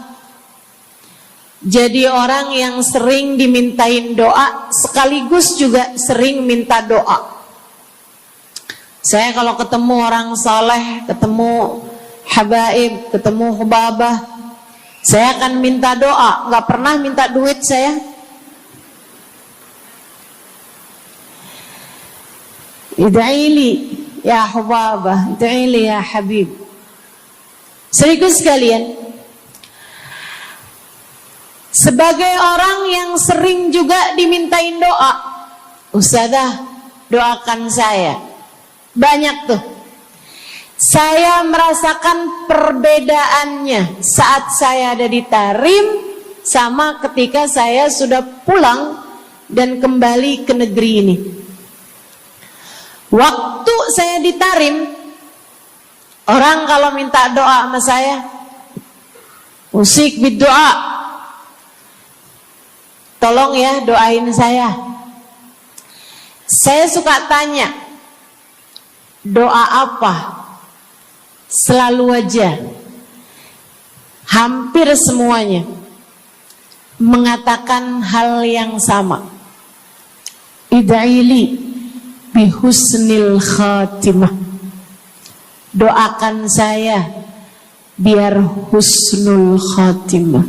jadi orang yang sering dimintain doa sekaligus juga sering minta doa. Saya kalau ketemu orang soleh, ketemu habaib, ketemu hubabah, saya akan minta doa, nggak pernah minta duit saya. Ida'ili ya hubabah, ida'ili ya habib. Serius sekalian, sebagai orang yang sering juga dimintain doa, ustazah doakan saya. Banyak tuh. Saya merasakan perbedaannya saat saya ada di Tarim sama ketika saya sudah pulang dan kembali ke negeri ini. Waktu saya di Tarim, orang kalau minta doa sama saya, usik berdoa, tolong ya doain saya. Saya suka tanya, doa apa? Selalu aja, hampir semuanya mengatakan hal yang sama. Ida'ili bihusnil khatimah. Doakan saya biar husnul khatimah.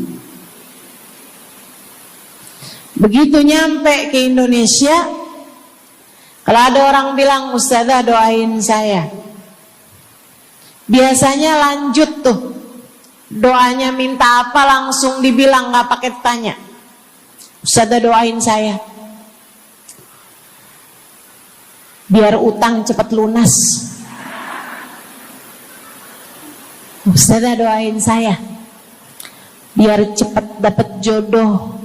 Begitu nyampe ke Indonesia, kalau ada orang bilang ustazah doain saya, biasanya lanjut tuh doanya, minta apa langsung dibilang, nggak pakai tanya. Ustazah doain saya biar utang cepat lunas. Ustazah doain saya biar cepat dapat jodoh.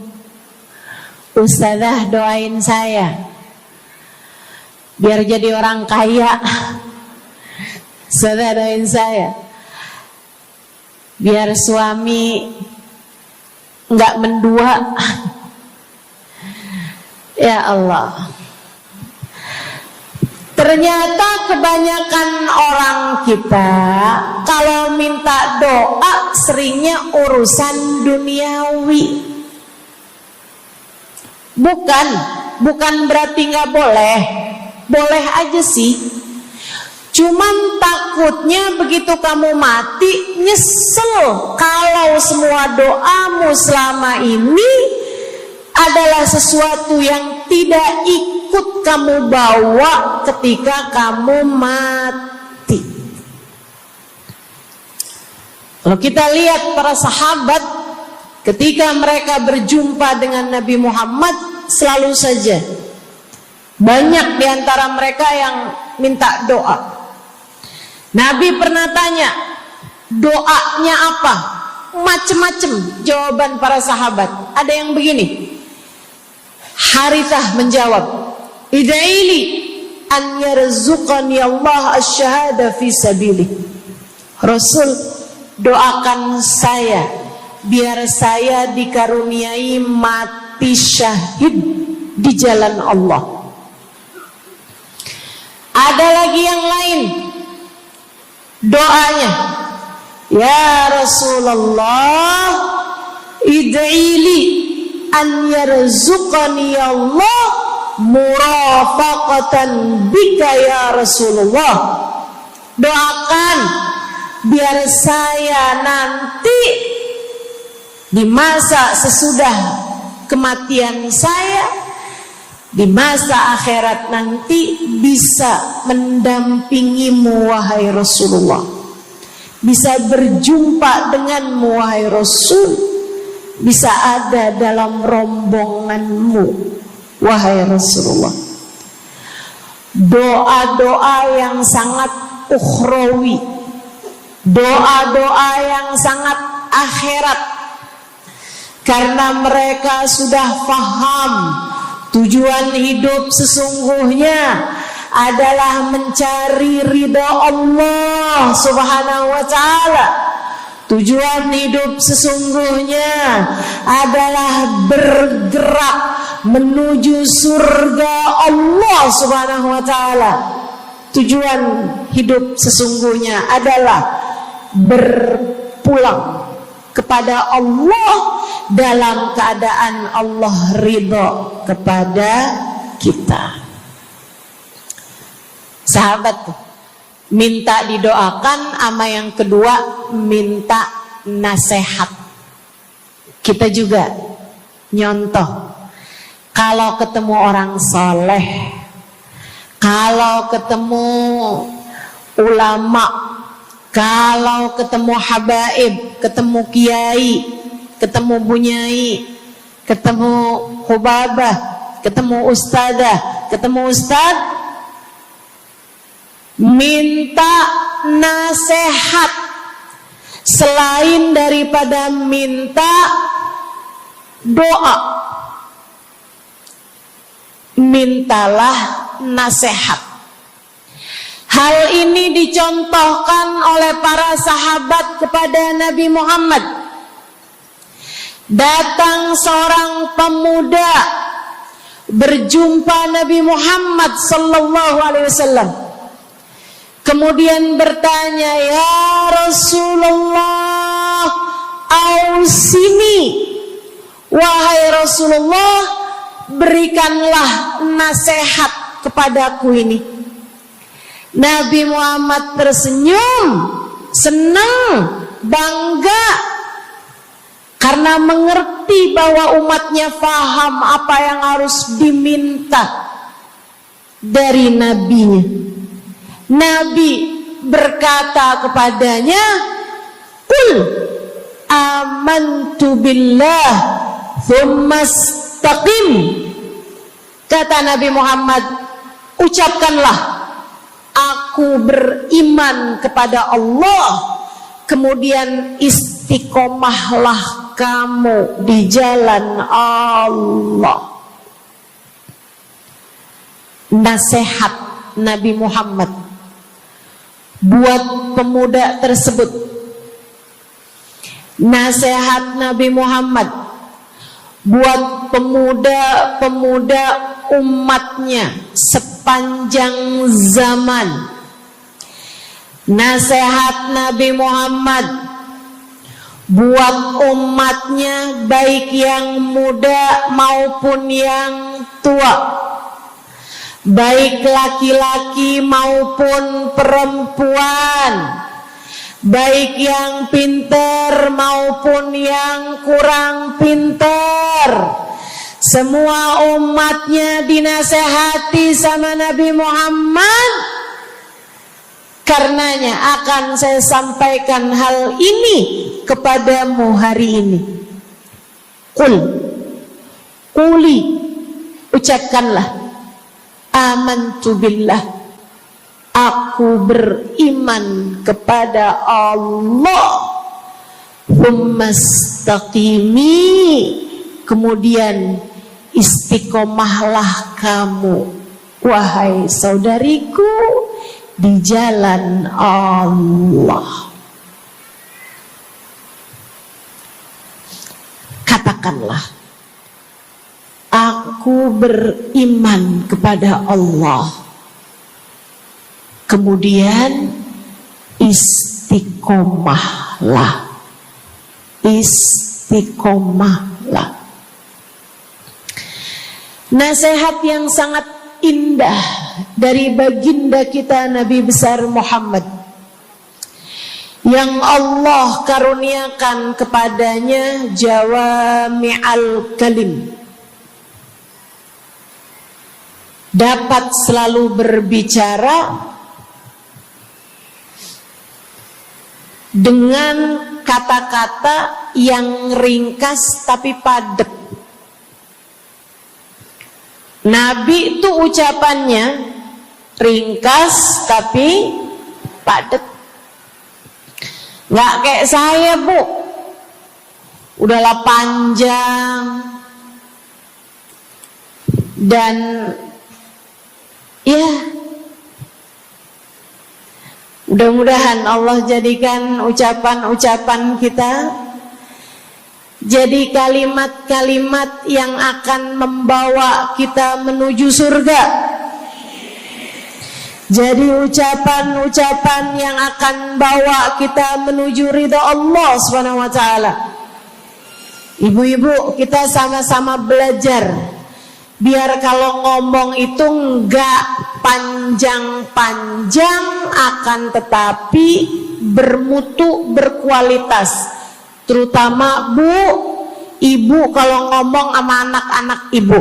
Ustazah doain saya biar jadi orang kaya. Ustazah doain saya biar suami nggak mendua. Ya Allah, ternyata kebanyakan orang kita kalau minta doa seringnya urusan duniawi. Bukan berarti nggak boleh, boleh aja sih. Cuman takutnya begitu kamu mati nyesel kalau semua doamu selama ini adalah sesuatu yang tidak ikut kamu bawa ketika kamu mati. Kalau kita lihat para sahabat ketika mereka berjumpa dengan Nabi Muhammad, selalu saja banyak di antara mereka yang minta doa. Nabi pernah tanya, doanya apa? Macem-macem jawaban para sahabat. Ada yang begini, Harithah menjawab, ida'ili an yarzuqani Allah asyhada fi sabilih. Rasul, doakan saya biar saya dikaruniai mati syahid di jalan Allah. Ada lagi yang lain doanya, ya Rasulullah, id'ili an yarzuqani Allah murafaqatan bika ya Rasulullah. Doakan biar saya nanti di masa sesudah kematian saya, di masa akhirat nanti bisa mendampingimu wahai Rasulullah, bisa berjumpa denganmu wahai Rasul, bisa ada dalam rombonganmu wahai Rasulullah. Doa-doa yang sangat ukhrawi, doa-doa yang sangat akhirat, karena mereka sudah faham tujuan hidup sesungguhnya adalah mencari ridha Allah Subhanahu wa ta'ala. Tujuan hidup sesungguhnya adalah bergerak menuju surga Allah Subhanahu wa ta'ala. Tujuan hidup sesungguhnya adalah berpulang kepada Allah dalam keadaan Allah ridha kepada kita. Sahabat tuh minta didoakan, sama yang kedua minta nasihat. Kita juga nyontoh, kalau ketemu orang soleh, kalau ketemu ulama, kalau ketemu habaib, ketemu kiai, ketemu bunyai, ketemu hubabah, ketemu ustadzah, ketemu ustadz, minta nasihat. Selain daripada minta doa, mintalah nasihat. Hal ini dicontohkan oleh para sahabat kepada Nabi Muhammad. Datang seorang pemuda berjumpa Nabi Muhammad sallallahu alaihi wasallam. Kemudian bertanya, ya Rasulullah, ausini, wahai Rasulullah, berikanlah nasihat kepadaku ini. Nabi Muhammad tersenyum, senang, bangga, karena mengerti bahwa umatnya faham apa yang harus diminta dari nabinya. Nabi berkata kepadanya, qul amantu billah thumma istaqim. Kata Nabi Muhammad, ucapkanlah, aku beriman kepada Allah, kemudian istiqomahlah kamu di jalan Allah. Nasihat Nabi Muhammad buat pemuda tersebut, nasihat Nabi Muhammad buat pemuda-pemuda umatnya sepanjang zaman, nasihat Nabi Muhammad buat umatnya baik yang muda maupun yang tua, baik laki-laki maupun perempuan, baik yang pintar maupun yang kurang pintar. Semua umatnya dinasehati sama Nabi Muhammad. Karenanya akan saya sampaikan hal ini kepadamu hari ini. Quli, ucapkanlah, amantu billah, aku beriman kepada Allah. Tsumastaqimi, kemudian istiqomahlah kamu, wahai saudariku, di jalan Allah. Katakanlah, aku beriman kepada Allah, kemudian istiqomahlah. Istiqomahlah. Nasihat yang sangat indah dari baginda kita Nabi besar Muhammad, yang Allah karuniakan kepadanya jawami'al kalim, dapat selalu berbicara dengan kata-kata yang ringkas tapi padat. Nabi itu ucapannya ringkas tapi padat. Nggak kayak saya, Bu, udahlah panjang dan ya, mudah-mudahan Allah jadikan ucapan-ucapan kita jadi kalimat-kalimat yang akan membawa kita menuju surga. Jadi ucapan-ucapan yang akan bawa kita menuju ridha Allah Subhanahu wa taala. Ibu-ibu, kita sama-sama belajar biar kalau ngomong itu enggak panjang-panjang, akan tetapi bermutu, berkualitas. Terutama Bu, ibu kalau ngomong sama anak-anak ibu,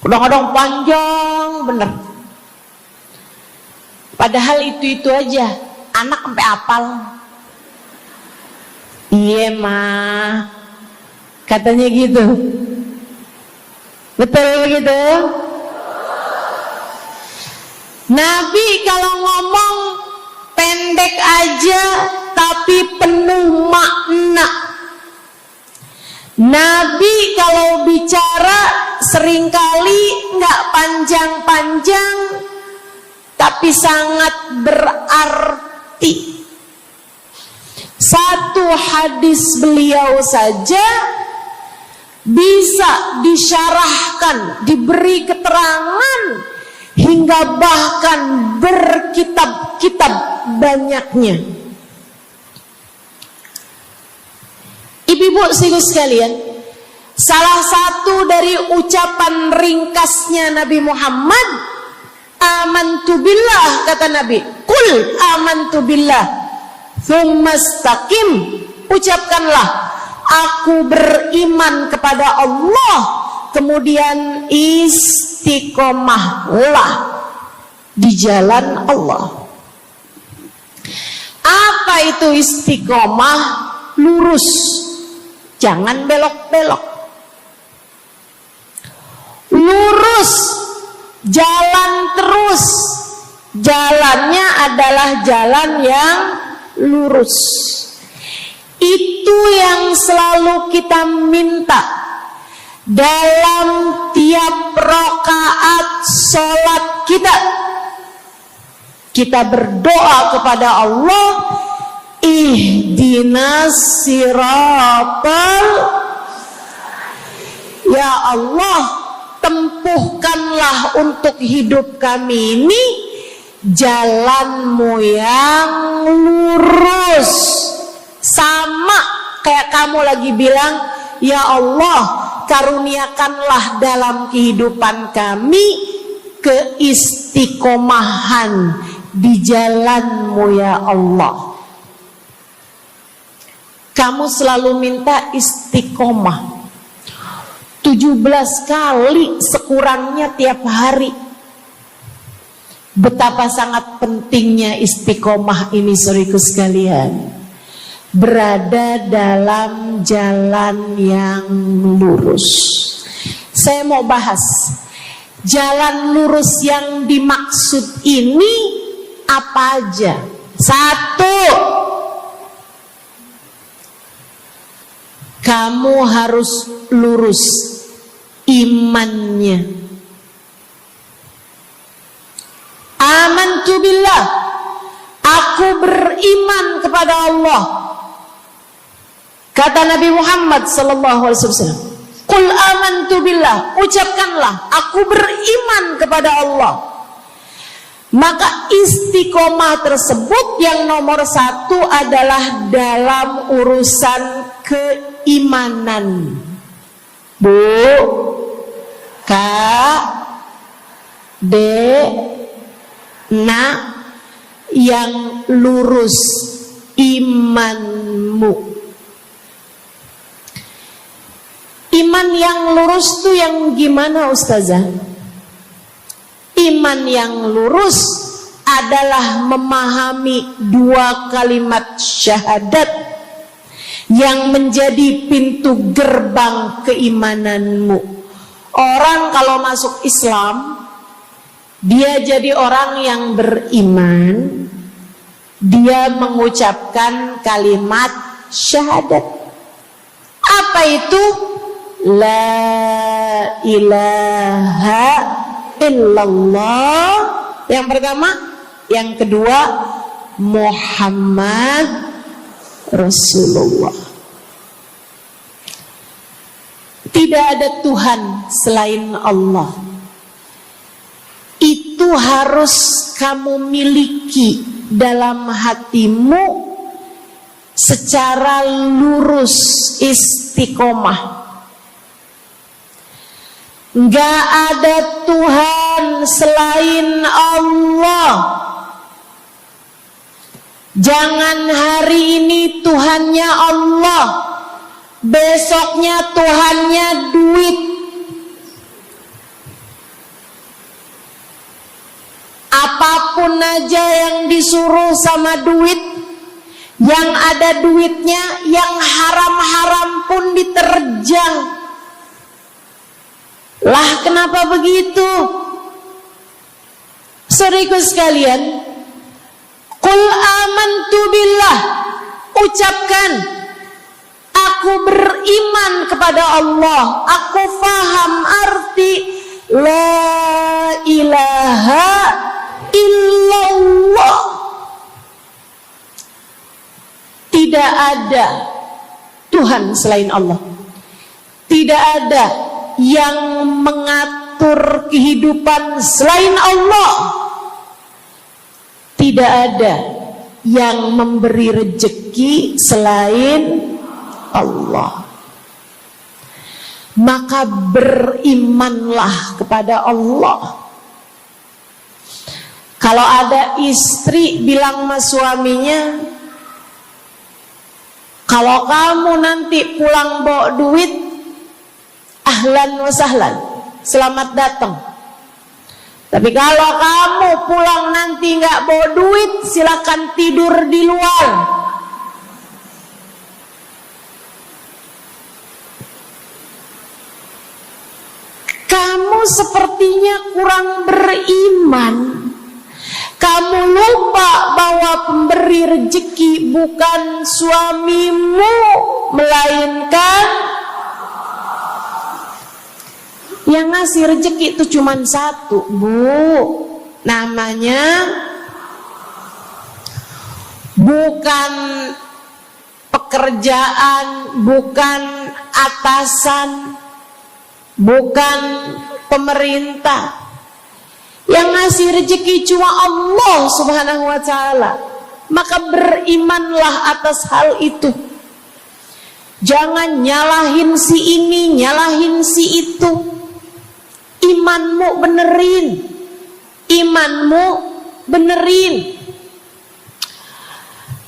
kadang-kadang panjang bener. Padahal itu aja, anak sampai hafal. Iya mah, katanya gitu. Betul gitu? Nabi kalau ngomong pendek aja tapi penuh makna. Nabi kalau bicara seringkali nggak panjang-panjang tapi sangat berarti. Satu hadis beliau saja bisa disyarahkan, diberi keterangan, hingga bahkan berkitab-kitab banyaknya. Ibu-ibu sekalian, salah satu dari ucapan ringkasnya Nabi Muhammad, amantu billah, kata Nabi, qul amantu billah, tsumastaqim, ucapkanlah, aku beriman kepada Allah, kemudian istiqomahlah di jalan Allah. Apa itu istiqomah? Lurus, jangan belok-belok. Lurus, jalan terus. Jalannya adalah jalan yang lurus. Itu yang selalu kita minta dalam tiap rakaat sholat kita. Kita berdoa kepada Allah, ihdinas siratal, ya Allah, tempuhkanlah untuk hidup kami ini jalan-Mu yang lurus. Sama kayak kamu lagi bilang, ya Allah, karuniakanlah dalam kehidupan kami keistiqomahan di jalan-Mu ya Allah. Kamu selalu minta istiqomah 17 kali sekurangnya tiap hari. Betapa sangat pentingnya istiqomah ini, saudaraku sekalian. berada dalam jalan yang lurus. Saya mau bahas jalan lurus yang dimaksud ini apa aja. Satu, kamu harus lurus imannya. Amantu billah, aku beriman kepada Allah. Kata Nabi Muhammad sallallahu alaihi wasallam, "Qul amantu billah," ucapkanlah, aku beriman kepada Allah. Maka istiqomah tersebut yang nomor satu adalah dalam urusan keimanan. Bu, Kak, Dek, Nak, yang lurus imanmu. Iman yang lurus tuh yang gimana, Ustazah? Iman yang lurus adalah memahami dua kalimat syahadat yang menjadi pintu gerbang keimananmu. Orang kalau masuk Islam, dia jadi orang yang beriman, dia mengucapkan kalimat syahadat. Apa itu? La ilaha illallah. Yang pertama, yang kedua, Muhammad Rasulullah. Tidak ada Tuhan selain Allah. Itu harus kamu miliki dalam hatimu secara lurus, istiqomah. Gak ada Tuhan selain Allah. Jangan hari ini Tuhannya Allah, besoknya Tuhannya duit. Apapun aja yang disuruh sama duit, yang ada duitnya, yang haram-haram pun diterjang. Lah kenapa begitu? Saudaraku sekalian, qul amantu billah, ucapkan, aku beriman kepada Allah, aku faham arti la ilaha illallah. Tidak ada Tuhan selain Allah. Tidak ada yang mengatur kehidupan selain Allah. Tidak ada yang memberi rezeki selain Allah. Maka berimanlah kepada Allah. Kalau ada istri bilang sama suaminya, kalau kamu nanti pulang bawa duit, ahlan wa sahlan, selamat datang. Tapi kalau kamu pulang nanti nggak bawa duit, silakan tidur di luar. Kamu sepertinya kurang beriman. Kamu lupa bahwa pemberi rezeki bukan suamimu, melainkan yang ngasih rezeki itu cuma satu, Bu. Namanya bukan pekerjaan, bukan atasan, bukan pemerintah. Yang ngasih rezeki cuma Allah Subhanahu wa ta'ala. Maka berimanlah atas hal itu. Jangan nyalahin si ini, nyalahin si itu. Imanmu benerin. Imanmu benerin.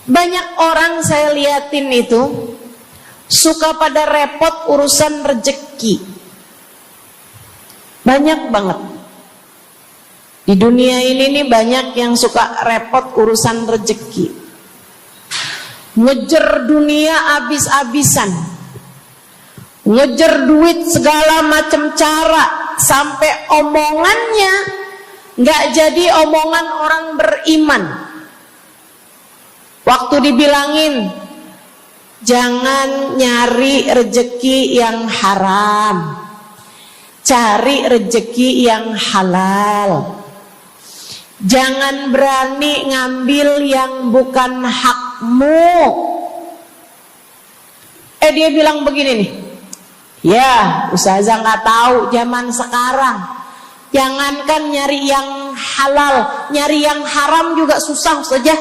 Banyak orang saya liatin itu suka pada repot urusan rezeki. Banyak banget. Di dunia ini nih banyak yang suka repot urusan rezeki. ngejar dunia abis-abisan, ngejar duit segala macam cara, sampai omongannya nggak jadi omongan orang beriman. Waktu dibilangin jangan nyari rejeki yang haram, cari rejeki yang halal. Jangan berani ngambil yang bukan hakmu. Dia bilang begini nih, ya ustazah nggak tahu zaman sekarang, jangankan nyari yang halal, nyari yang haram juga susah saja.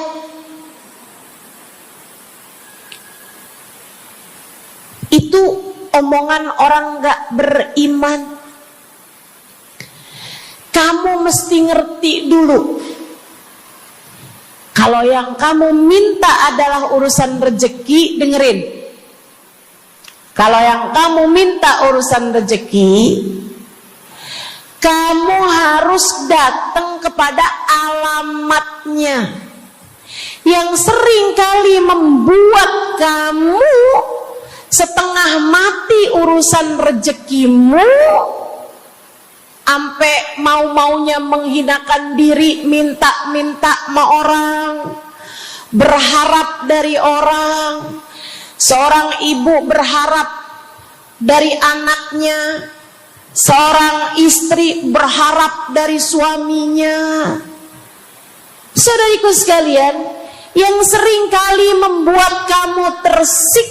Itu omongan orang nggak beriman. Kamu mesti ngerti dulu, kalau yang kamu minta adalah urusan rezeki, dengerin. Kalau yang kamu minta urusan rezeki, kamu harus datang kepada alamatnya, yang sering kali membuat kamu setengah mati urusan rezekimu, sampai mau-maunya menghinakan diri, minta-minta sama orang, berharap dari orang. Seorang ibu berharap dari anaknya, seorang istri berharap dari suaminya. Saudariku sekalian, yang sering kali membuat kamu tersiksa